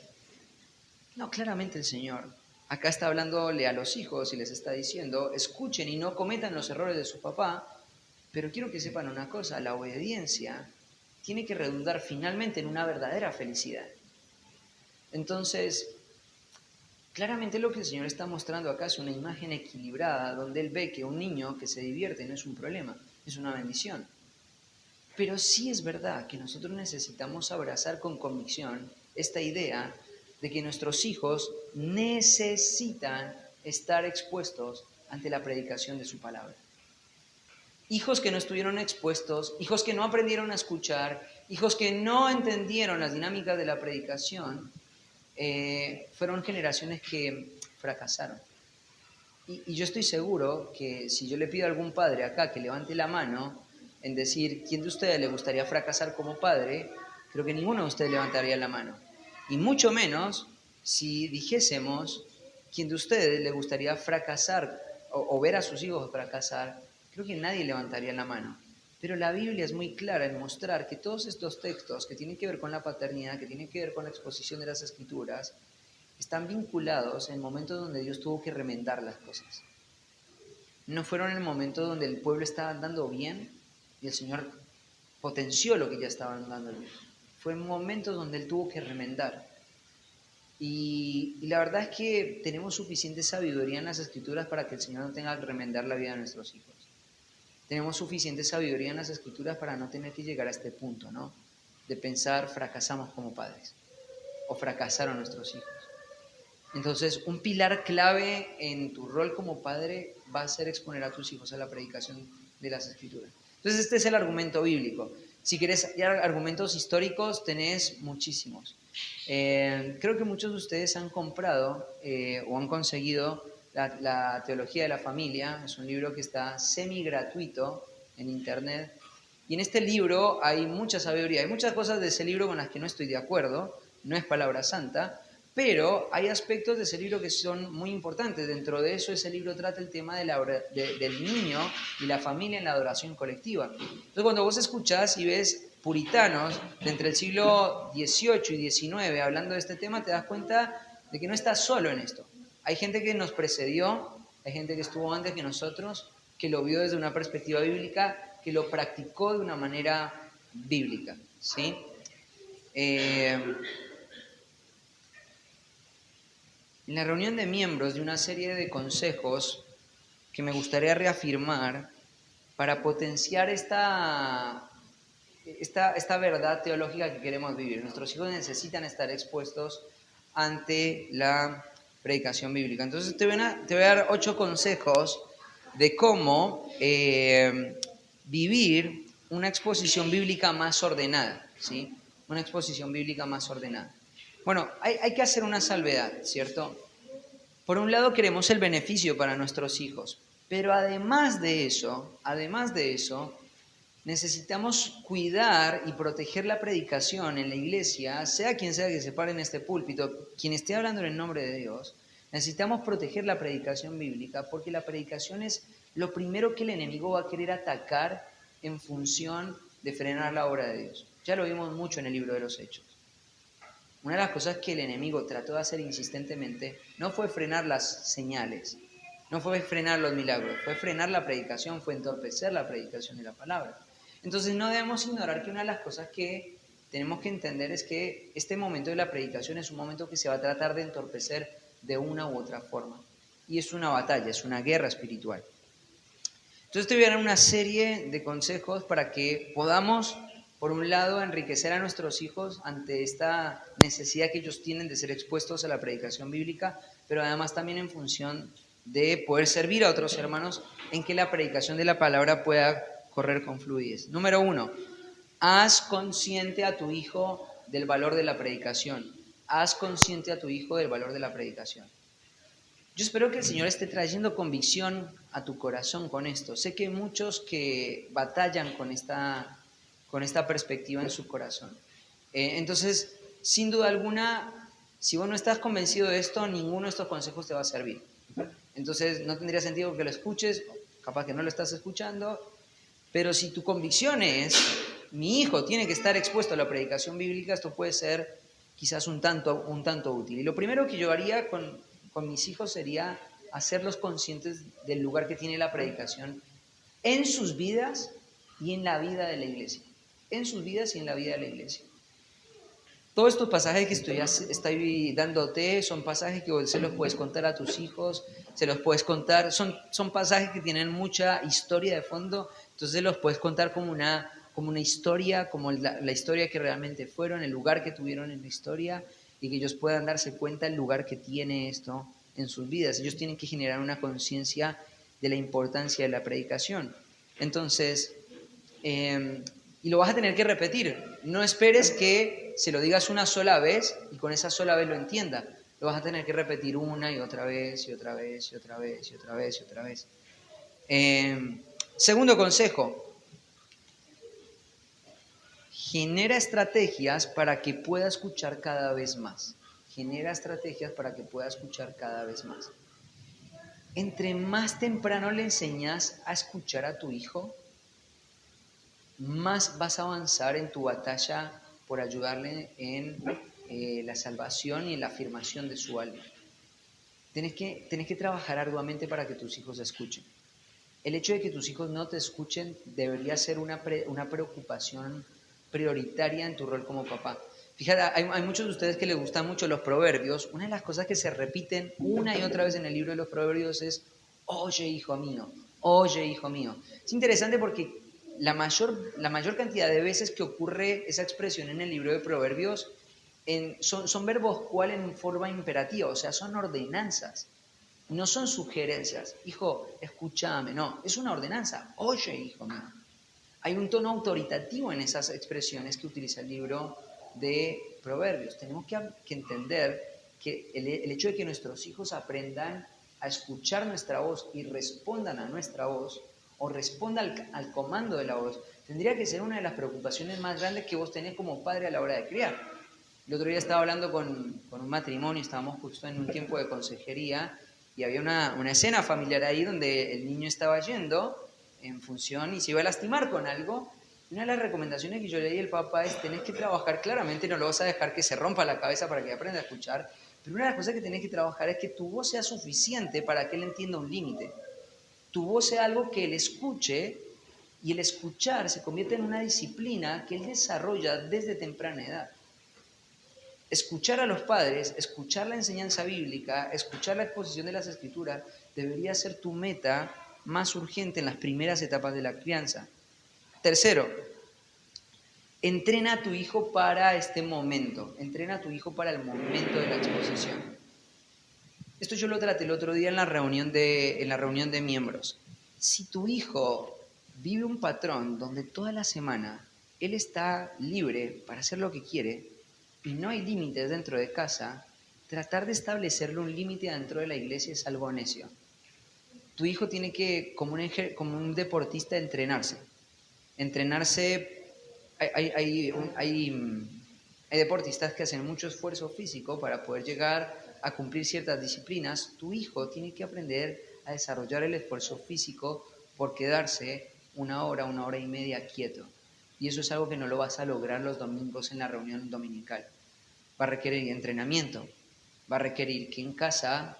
No, claramente el Señor acá está hablándole a los hijos y les está diciendo: escuchen y no cometan los errores de su papá, pero quiero que sepan una cosa: la obediencia tiene que redundar finalmente en una verdadera felicidad. Entonces, claramente lo que el Señor está mostrando acá es una imagen equilibrada, donde Él ve que un niño que se divierte no es un problema, es una bendición. Pero sí es verdad que nosotros necesitamos abrazar con convicción esta idea de que nuestros hijos necesitan estar expuestos ante la predicación de su palabra. Hijos que no estuvieron expuestos, hijos que no aprendieron a escuchar, hijos que no entendieron las dinámicas de la predicación, fueron generaciones que fracasaron. Y yo estoy seguro que si yo le pido a algún padre acá que levante la mano en decir quién de ustedes le gustaría fracasar como padre, creo que ninguno de ustedes levantaría la mano. Y mucho menos si dijésemos quién de ustedes le gustaría fracasar o ver a sus hijos fracasar, creo que nadie levantaría la mano. Pero la Biblia es muy clara en mostrar que todos estos textos que tienen que ver con la paternidad, que tienen que ver con la exposición de las Escrituras, están vinculados en momentos donde Dios tuvo que remendar las cosas. No fueron en el momento donde el pueblo estaba andando bien y el Señor potenció lo que ya estaba andando bien. Fue en momentos donde Él tuvo que remendar. Y la verdad es que tenemos suficiente sabiduría en las Escrituras para que el Señor no tenga que remendar la vida de nuestros hijos. Tenemos suficiente sabiduría en las Escrituras para no tener que llegar a este punto, ¿no? De pensar: fracasamos como padres o fracasaron nuestros hijos. Entonces, un pilar clave en tu rol como padre va a ser exponer a tus hijos a la predicación de las Escrituras. Entonces, este es el argumento bíblico. Si querés argumentos históricos, tenés muchísimos. Creo que muchos de ustedes han comprado o han conseguido la Teología de la Familia. Es un libro que está semi gratuito en internet. Y en este libro hay mucha sabiduría. Hay muchas cosas de ese libro con las que no estoy de acuerdo. No es palabra santa. Pero hay aspectos de ese libro que son muy importantes. Dentro de eso, ese libro trata el tema del niño y la familia en la adoración colectiva. Entonces, cuando vos escuchás y ves puritanos de entre el siglo XVIII y XIX hablando de este tema, te das cuenta de que no estás solo en esto. Hay gente que nos precedió, hay gente que estuvo antes que nosotros, que lo vio desde una perspectiva bíblica, que lo practicó de una manera bíblica, ¿sí? En la reunión de miembros de una serie de consejos que me gustaría reafirmar para potenciar esta verdad teológica que queremos vivir. Nuestros hijos necesitan estar expuestos ante la predicación bíblica. Entonces te voy a dar 8 consejos de cómo vivir una exposición bíblica más ordenada, ¿sí? Una exposición bíblica más ordenada. Bueno, hay que hacer una salvedad, ¿cierto? Por un lado queremos el beneficio para nuestros hijos, pero además de eso, necesitamos cuidar y proteger la predicación en la iglesia, sea quien sea que se pare en este púlpito, quien esté hablando en el nombre de Dios. Necesitamos proteger la predicación bíblica porque la predicación es lo primero que el enemigo va a querer atacar en función de frenar la obra de Dios. Ya lo vimos mucho en el libro de los Hechos. Una de las cosas que el enemigo trató de hacer insistentemente no fue frenar las señales, no fue frenar los milagros, fue frenar la predicación, fue entorpecer la predicación de la palabra. Entonces no debemos ignorar que una de las cosas que tenemos que entender es que este momento de la predicación es un momento que se va a tratar de entorpecer de una u otra forma. Y es una batalla, es una guerra espiritual. Entonces te voy a dar una serie de consejos para que podamos, por un lado, enriquecer a nuestros hijos ante esta necesidad que ellos tienen de ser expuestos a la predicación bíblica, pero además también en función de poder servir a otros hermanos en que la predicación de la palabra pueda correr con fluidez. Número 1, haz consciente a tu hijo del valor de la predicación. Haz consciente a tu hijo del valor de la predicación. Yo espero que el Señor esté trayendo convicción a tu corazón con esto. Sé que hay muchos que batallan con esta perspectiva en su corazón. Entonces, sin duda alguna, si vos no estás convencido de esto, ninguno de estos consejos te va a servir. Entonces, no tendría sentido que lo escuches, capaz que no lo estás escuchando, pero si tu convicción es, mi hijo tiene que estar expuesto a la predicación bíblica, esto puede ser quizás un tanto útil. Y lo primero que yo haría con mis hijos sería hacerlos conscientes del lugar que tiene la predicación en sus vidas y en la vida de la iglesia. En sus vidas y en la vida de la iglesia. Todos estos pasajes que estoy dándote son pasajes que se los puedes contar a tus hijos, se los puedes contar, son pasajes que tienen mucha historia de fondo, entonces los puedes contar como una historia, como la historia que realmente fueron, el lugar que tuvieron en la historia y que ellos puedan darse cuenta del lugar que tiene esto en sus vidas. Ellos tienen que generar una conciencia de la importancia de la predicación. Entonces, y lo vas a tener que repetir. No esperes que se lo digas una sola vez y con esa sola vez lo entienda. Lo vas a tener que repetir una y otra vez, y otra vez, y otra vez, y otra vez, y otra vez. Segundo consejo. Genera estrategias para que pueda escuchar cada vez más. Genera estrategias para que pueda escuchar cada vez más. Entre más temprano le enseñas a escuchar a tu hijo, más vas a avanzar en tu batalla por ayudarle en la salvación y en la afirmación de su alma. Tienes que trabajar arduamente para que tus hijos escuchen. El hecho de que tus hijos no te escuchen debería ser una preocupación prioritaria en tu rol como papá. Fíjate, hay muchos de ustedes que les gustan mucho los proverbios. Una de las cosas que se repiten una y otra vez en el libro de los proverbios es, oye, hijo mío, oye, hijo mío. Es interesante porque la mayor cantidad de veces que ocurre esa expresión en el libro de proverbios son verbos cual en forma imperativa, o sea, son ordenanzas. No son sugerencias. Hijo, escúchame. No, es una ordenanza. Oye, hijo mío. Hay un tono autoritativo en esas expresiones que utiliza el libro de Proverbios. Tenemos que entender que el hecho de que nuestros hijos aprendan a escuchar nuestra voz y respondan a nuestra voz, o respondan al comando de la voz, tendría que ser una de las preocupaciones más grandes que vos tenés como padre a la hora de criar. El otro día estaba hablando con un matrimonio, estábamos justo en un tiempo de consejería, y había una escena familiar ahí donde el niño estaba yendo en función y se iba a lastimar con algo. Una de las recomendaciones que yo le di al papá es: tenés que trabajar, claramente no lo vas a dejar que se rompa la cabeza para que aprenda a escuchar, pero una de las cosas que tenés que trabajar es que tu voz sea suficiente para que él entienda un límite. Tu voz sea algo que él escuche, y el escuchar se convierte en una disciplina que él desarrolla desde temprana edad. Escuchar a los padres, escuchar la enseñanza bíblica, escuchar la exposición de las escrituras, debería ser tu meta más urgente en las primeras etapas de la crianza. Tercero, entrena a tu hijo para este momento, entrena a tu hijo para el momento de la exposición. Esto yo lo traté el otro día en la reunión de miembros. Si tu hijo vive un patrón donde toda la semana él está libre para hacer lo que quiere y no hay límites dentro de casa, tratar de establecerle un límite dentro de la iglesia es algo necio. Tu hijo tiene que, como un deportista, entrenarse. Entrenarse, hay deportistas que hacen mucho esfuerzo físico para poder llegar a cumplir ciertas disciplinas. Tu hijo tiene que aprender a desarrollar el esfuerzo físico por quedarse una hora y media quieto. Y eso es algo que no lo vas a lograr los domingos en la reunión dominical. Va a requerir entrenamiento, va a requerir que en casa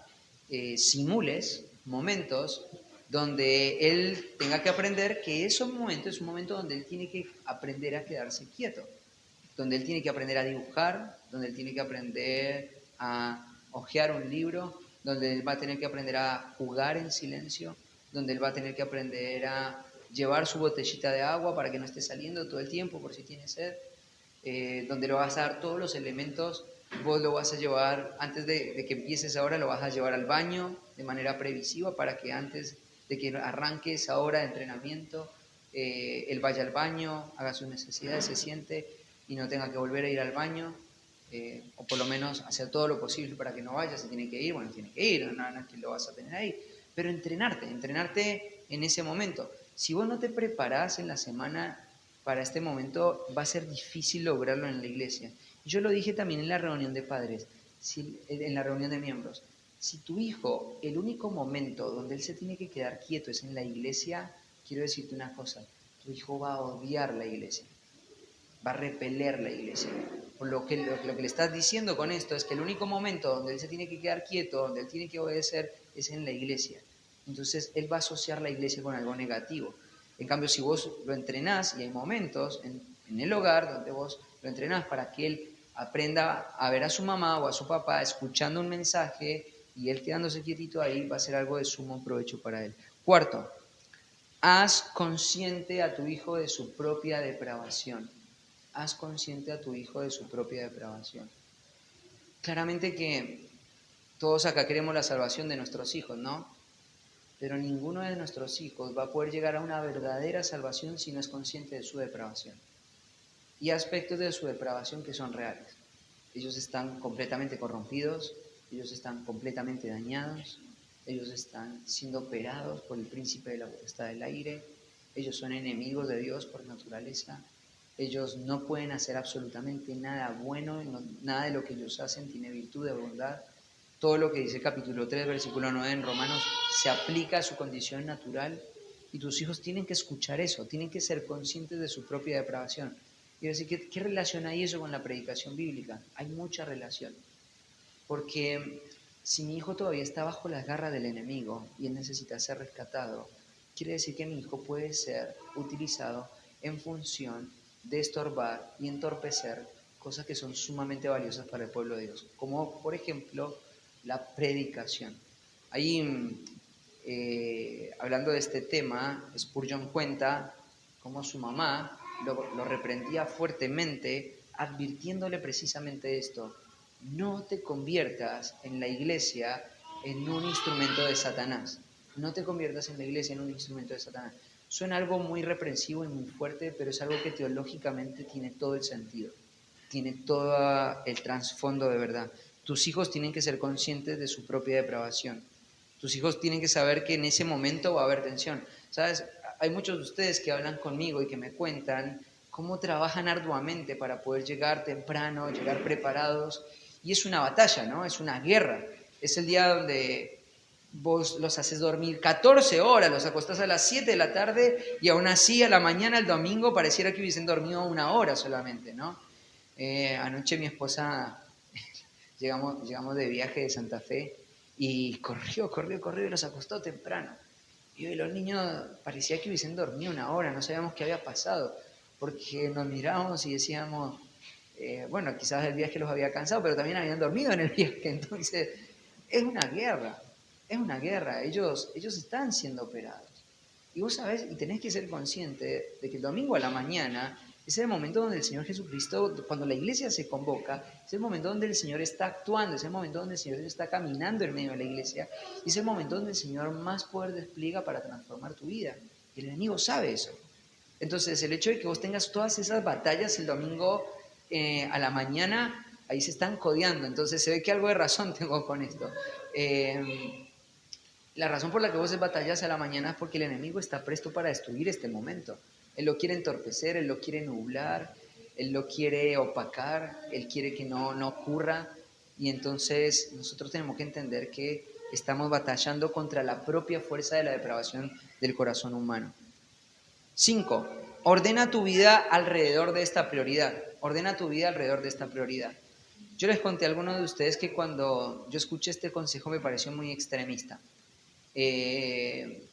simules momentos donde él tenga que aprender que esos momentos es un momento donde él tiene que aprender a quedarse quieto, donde él tiene que aprender a dibujar, donde él tiene que aprender a hojear un libro, donde él va a tener que aprender a jugar en silencio, donde él va a tener que aprender a llevar su botellita de agua para que no esté saliendo todo el tiempo por si tiene sed, donde le vas a dar todos los elementos. Vos lo vas a llevar, antes de que empieces ahora, lo vas a llevar al baño de manera previsiva para que antes de que arranque esa hora de entrenamiento, él vaya al baño, haga sus necesidades, se siente y no tenga que volver a ir al baño, o por lo menos hacer todo lo posible para que no vaya. Si tiene que ir, bueno, tiene que ir, no es que lo vas a tener ahí, pero entrenarte en ese momento. Si vos no te preparás en la semana para este momento, va a ser difícil lograrlo en la iglesia. Yo lo dije también en la reunión de padres, en la reunión de miembros. Si tu hijo, el único momento donde él se tiene que quedar quieto es en la iglesia, quiero decirte una cosa, tu hijo va a odiar la iglesia, va a repeler la iglesia. Por lo que le estás diciendo con esto es que el único momento donde él se tiene que quedar quieto, donde él tiene que obedecer, es en la iglesia. Entonces él va a asociar la iglesia con algo negativo. En cambio, si vos lo entrenás, y hay momentos en el hogar donde vos lo entrenás para que él aprenda a ver a su mamá o a su papá escuchando un mensaje y él quedándose quietito ahí, va a ser algo de sumo provecho para él. Cuarto, haz consciente a tu hijo de su propia depravación. Haz consciente a tu hijo de su propia depravación. Claramente que todos acá queremos la salvación de nuestros hijos, ¿no? Pero ninguno de nuestros hijos va a poder llegar a una verdadera salvación si no es consciente de su depravación. Y aspectos de su depravación que son reales. Ellos están completamente corrompidos, ellos están completamente dañados, ellos están siendo operados por el príncipe de la potestad del aire, ellos son enemigos de Dios por naturaleza, ellos no pueden hacer absolutamente nada bueno, nada de lo que ellos hacen tiene virtud de bondad. Todo lo que dice el capítulo 3, versículo 9 en Romanos se aplica a su condición natural y tus hijos tienen que escuchar eso, tienen que ser conscientes de su propia depravación. Quiero decir, ¿qué relación hay eso con la predicación bíblica? Hay mucha relación, porque si mi hijo todavía está bajo las garras del enemigo y él necesita ser rescatado, quiere decir que mi hijo puede ser utilizado en función de estorbar y entorpecer cosas que son sumamente valiosas para el pueblo de Dios, como por ejemplo la predicación. Ahí, hablando de este tema, Spurgeon cuenta cómo su mamá lo reprendía fuertemente, advirtiéndole precisamente esto: no te conviertas en la iglesia en un instrumento de Satanás. No te conviertas en la iglesia en un instrumento de Satanás. Suena algo muy reprensivo y muy fuerte, pero es algo que teológicamente tiene todo el sentido, tiene todo el trasfondo de verdad. Tus hijos tienen que ser conscientes de su propia depravación. Tus hijos tienen que saber que en ese momento va a haber tensión. ¿Sabes? Hay muchos de ustedes que hablan conmigo y que me cuentan cómo trabajan arduamente para poder llegar temprano, llegar preparados. Y es una batalla, ¿no? Es una guerra. Es el día donde vos los haces dormir 14 horas, los acostás a las 7 de la tarde y aún así a la mañana, el domingo, pareciera que hubiesen dormido una hora solamente, ¿no? Anoche mi esposa, llegamos de viaje de Santa Fe y corrió y los acostó temprano. Y los niños parecía que hubiesen dormido una hora, no sabíamos qué había pasado, porque nos mirábamos y decíamos, bueno, quizás el viaje los había cansado, pero también habían dormido en el viaje, entonces es una guerra, ellos están siendo operados. Y vos sabés, y tenés que ser consciente de que el domingo a la mañana Es el momento donde el Señor Jesucristo, cuando la iglesia se convoca, es el momento donde el Señor está actuando, es el momento donde el Señor está caminando en medio de la iglesia, y es el momento donde el Señor más poder despliega para transformar tu vida. Y el enemigo sabe eso. Entonces, el hecho de que vos tengas todas esas batallas el domingo a la mañana, ahí se están codeando. Entonces, se ve que algo de razón tengo con esto. La razón por la que vos batallas a la mañana es porque el enemigo está presto para destruir este momento. Él lo quiere entorpecer, él lo quiere nublar, él lo quiere opacar, él quiere que no ocurra. Y entonces nosotros tenemos que entender que estamos batallando contra la propia fuerza de la depravación del corazón humano. 5. Ordena tu vida alrededor de esta prioridad. Ordena tu vida alrededor de esta prioridad. Yo les conté a algunos de ustedes que cuando yo escuché este consejo me pareció muy extremista. El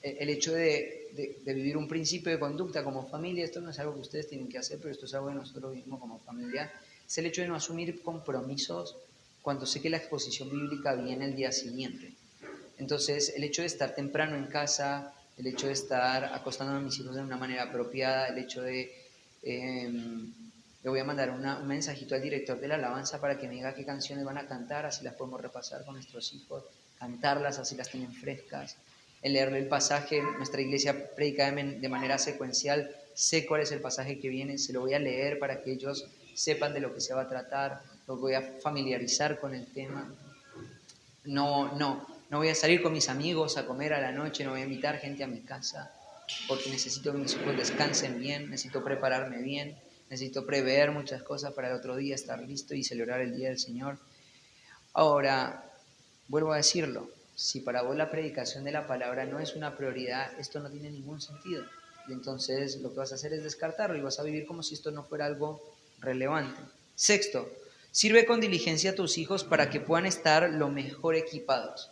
hecho de vivir un principio de conducta como familia, esto no es algo que ustedes tienen que hacer, pero esto es algo que nosotros vivimos como familia, es el hecho de no asumir compromisos cuando sé que la exposición bíblica viene el día siguiente. Entonces, el hecho de estar temprano en casa, el hecho de estar acostando a mis hijos de una manera apropiada, el hecho de... le voy a mandar un mensajito al director de la alabanza para que me diga qué canciones van a cantar, así las podemos repasar con nuestros hijos, cantarlas, así las tienen frescas. El leerle el pasaje, nuestra iglesia predica de manera secuencial, sé cuál es el pasaje que viene, se lo voy a leer para que ellos sepan de lo que se va a tratar, los voy a familiarizar con el tema. No voy a salir con mis amigos a comer a la noche, no voy a invitar gente a mi casa, porque necesito que mis hijos descansen bien, necesito prepararme bien, necesito prever muchas cosas para el otro día estar listo y celebrar el Día del Señor. Ahora, vuelvo a decirlo, si para vos la predicación de la palabra no es una prioridad, esto no tiene ningún sentido. Y entonces lo que vas a hacer es descartarlo y vas a vivir como si esto no fuera algo relevante. 6. Sirve con diligencia a tus hijos para que puedan estar lo mejor equipados.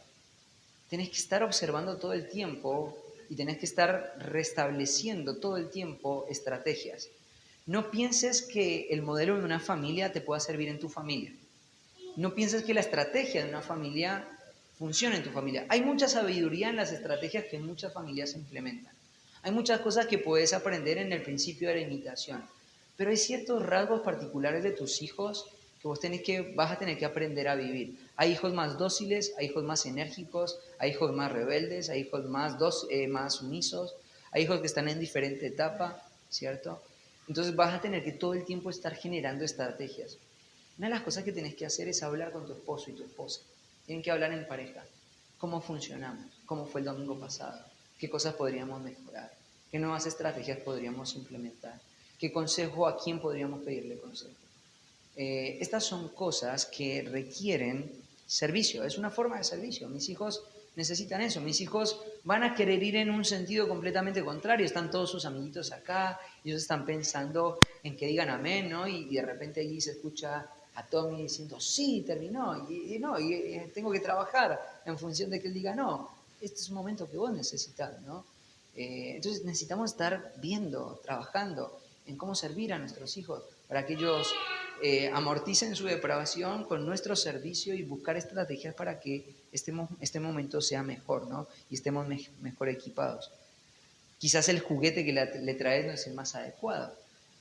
Tenés que estar observando todo el tiempo y tenés que estar restableciendo todo el tiempo estrategias. No pienses que el modelo de una familia te pueda servir en tu familia. No pienses que la estrategia de una familia funciona en tu familia. Hay mucha sabiduría en las estrategias que muchas familias implementan. Hay muchas cosas que puedes aprender en el principio de la imitación. Pero hay ciertos rasgos particulares de tus hijos que vas a tener que aprender a vivir. Hay hijos más dóciles, hay hijos más enérgicos, hay hijos más rebeldes, hay hijos más sumisos, hay hijos que están en diferente etapa, ¿cierto? Entonces vas a tener que todo el tiempo estar generando estrategias. Una de las cosas que tienes que hacer es hablar con tu esposo y tu esposa. Tienen que hablar en pareja. ¿Cómo funcionamos? ¿Cómo fue el domingo pasado? ¿Qué cosas podríamos mejorar? ¿Qué nuevas estrategias podríamos implementar? ¿Qué consejo a quién podríamos pedirle consejo? Estas son cosas que requieren servicio. Es una forma de servicio. Mis hijos necesitan eso. Mis hijos van a querer ir en un sentido completamente contrario. Están todos sus amiguitos acá. Ellos están pensando en que digan amén, ¿no? Y de repente allí se escucha a Tommy diciendo, sí, terminó, y tengo que trabajar en función de que él diga, no, este es un momento que vos necesitas, ¿no? Entonces necesitamos estar viendo, trabajando en cómo servir a nuestros hijos para que ellos amorticen su depravación con nuestro servicio y buscar estrategias para que este momento sea mejor, ¿no? Y estemos mejor equipados. Quizás el juguete que le traes no es el más adecuado.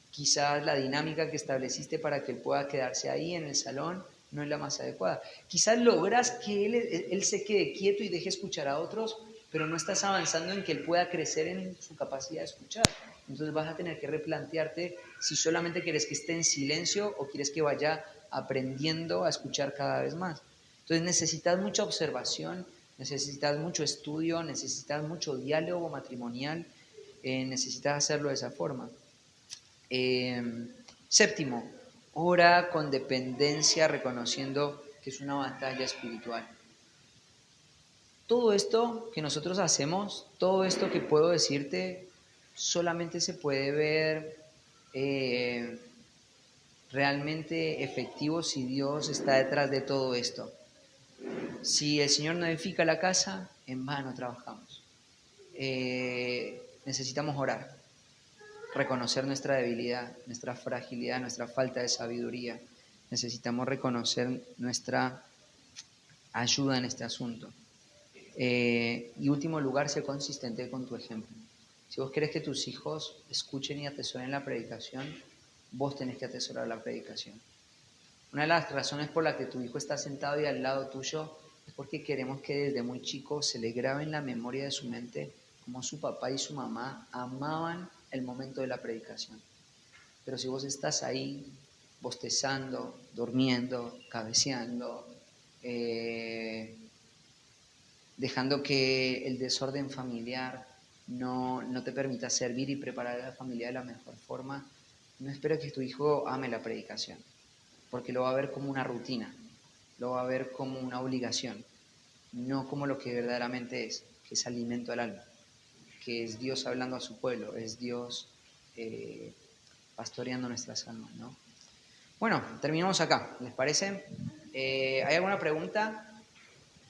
Quizás la dinámica que estableciste para que él pueda quedarse ahí en el salón no es la más adecuada. Quizás logras que él se quede quieto y deje escuchar a otros, pero no estás avanzando en que él pueda crecer en su capacidad de escuchar. Entonces vas a tener que replantearte si solamente quieres que esté en silencio o quieres que vaya aprendiendo a escuchar cada vez más. Entonces necesitas mucha observación, necesitas mucho estudio, necesitas mucho diálogo matrimonial, necesitas hacerlo de esa forma. 7. Ora con dependencia, reconociendo que es una batalla espiritual. Todo esto que nosotros hacemos, todo esto que puedo decirte, solamente se puede ver realmente efectivo si Dios está detrás de todo esto. Si el Señor no edifica la casa, en vano trabajamos. Necesitamos orar, reconocer nuestra debilidad, nuestra fragilidad, nuestra falta de sabiduría. Necesitamos reconocer nuestra ayuda en este asunto. Y último lugar, sé consistente con tu ejemplo. Si vos querés que tus hijos escuchen y atesoren la predicación, vos tenés que atesorar la predicación. Una de las razones por las que tu hijo está sentado y al lado tuyo es porque queremos que desde muy chico se le grabe en la memoria de su mente cómo su papá y su mamá amaban el momento de la predicación. Pero si vos estás ahí bostezando, durmiendo, cabeceando, dejando que el desorden familiar no te permita servir y preparar a la familia de la mejor forma, no espero que tu hijo ame la predicación, porque lo va a ver como una rutina, lo va a ver como una obligación, no como lo que verdaderamente es, que es alimento al alma, que es Dios hablando a su pueblo, es Dios pastoreando nuestras almas, ¿no? Bueno, terminamos acá, ¿les parece? ¿Hay alguna pregunta?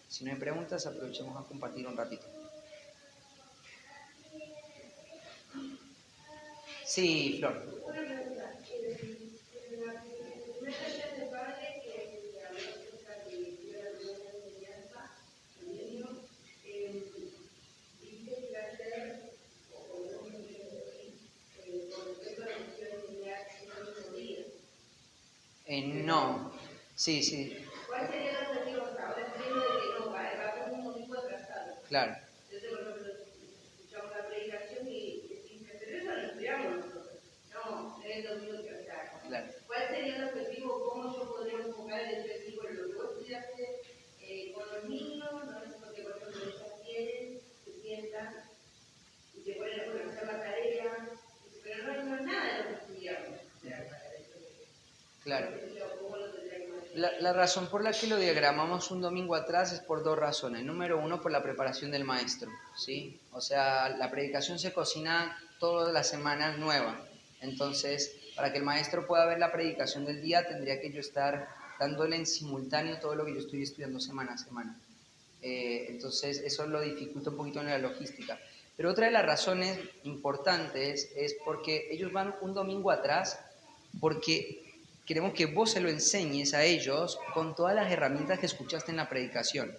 Si no hay preguntas, aprovechemos a compartir un ratito. Sí, Flor. No, sí, sí. ¿Cuál sería el objetivo? Ahora entiendo de que no, va como un motivo atrasado. Claro. Entonces, por ejemplo, escuchamos la predicación y decimos, pero eso lo estudiamos nosotros. No, es el domingo que atrasa. Claro. ¿Cuál sería el objetivo? ¿Cómo yo podría enfocar el objetivo en lo que vos estudiaste con los niños? No es porque, por ejemplo, ellos quieren, se sientan y se ponen a hacer la tarea, pero no es nada de lo que estudiamos. O sea, Claro. La razón por la que lo diagramamos un domingo atrás es por dos razones. Número uno, por la preparación del maestro, ¿sí? O sea, la predicación se cocina todas las semanas nueva. Entonces, para que el maestro pueda ver la predicación del día, tendría que yo estar dándole en simultáneo todo lo que yo estoy estudiando semana a semana. Entonces, eso lo dificulta un poquito en la logística. Pero otra de las razones importantes es porque ellos van un domingo atrás, porque queremos que vos se lo enseñes a ellos con todas las herramientas que escuchaste en la predicación.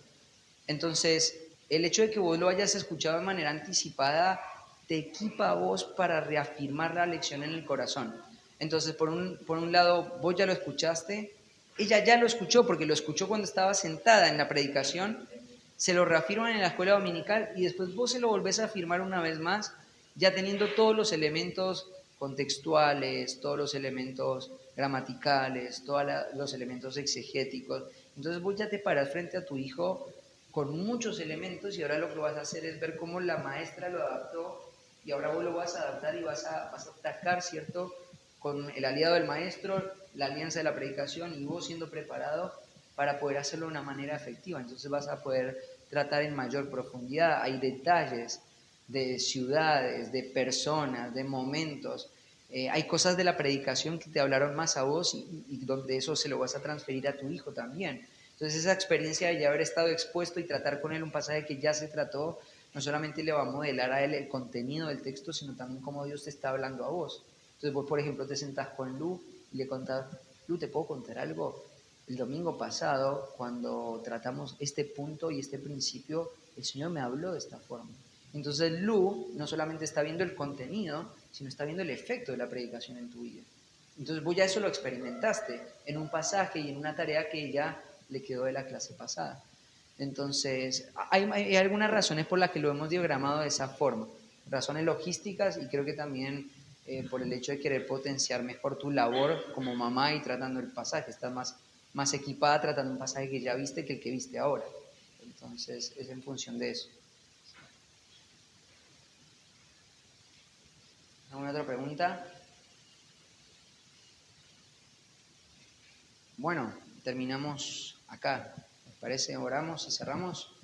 Entonces, el hecho de que vos lo hayas escuchado de manera anticipada te equipa a vos para reafirmar la lección en el corazón. Entonces, por un lado, vos ya lo escuchaste, ella ya lo escuchó porque lo escuchó cuando estaba sentada en la predicación, se lo reafirman en la escuela dominical y después vos se lo volvés a afirmar una vez más, ya teniendo todos los elementos contextuales, todos los elementos gramaticales, todos los elementos exegéticos. Entonces vos ya te paras frente a tu hijo con muchos elementos y ahora lo que vas a hacer es ver cómo la maestra lo adaptó y ahora vos lo vas a adaptar y vas a atacar, ¿cierto? Con el aliado del maestro, la alianza de la predicación y vos siendo preparado para poder hacerlo de una manera efectiva. Entonces vas a poder tratar en mayor profundidad. Hay detalles de ciudades, de personas, de momentos. Hay cosas de la predicación que te hablaron más a vos y donde eso se lo vas a transferir a tu hijo también. Entonces esa experiencia de ya haber estado expuesto y tratar con él un pasaje que ya se trató, no solamente le va a modelar a él el contenido del texto, sino también cómo Dios te está hablando a vos. Entonces vos, por ejemplo, te sentás con Lu y le contás, Lu, ¿te puedo contar algo? El domingo pasado, cuando tratamos este punto y este principio, el Señor me habló de esta forma. Entonces Lu no solamente está viendo el contenido, sino está viendo el efecto de la predicación en tu vida. Entonces vos ya eso lo experimentaste en un pasaje y en una tarea que ella le quedó de la clase pasada. Entonces, hay algunas razones por las que lo hemos diagramado de esa forma, razones logísticas y creo que también por el hecho de querer potenciar mejor tu labor como mamá y tratando el pasaje, estás más equipada tratando un pasaje que ya viste que el que viste ahora. Entonces, es en función de eso. ¿Alguna otra pregunta? Bueno, terminamos acá. ¿Les parece? Oramos y cerramos.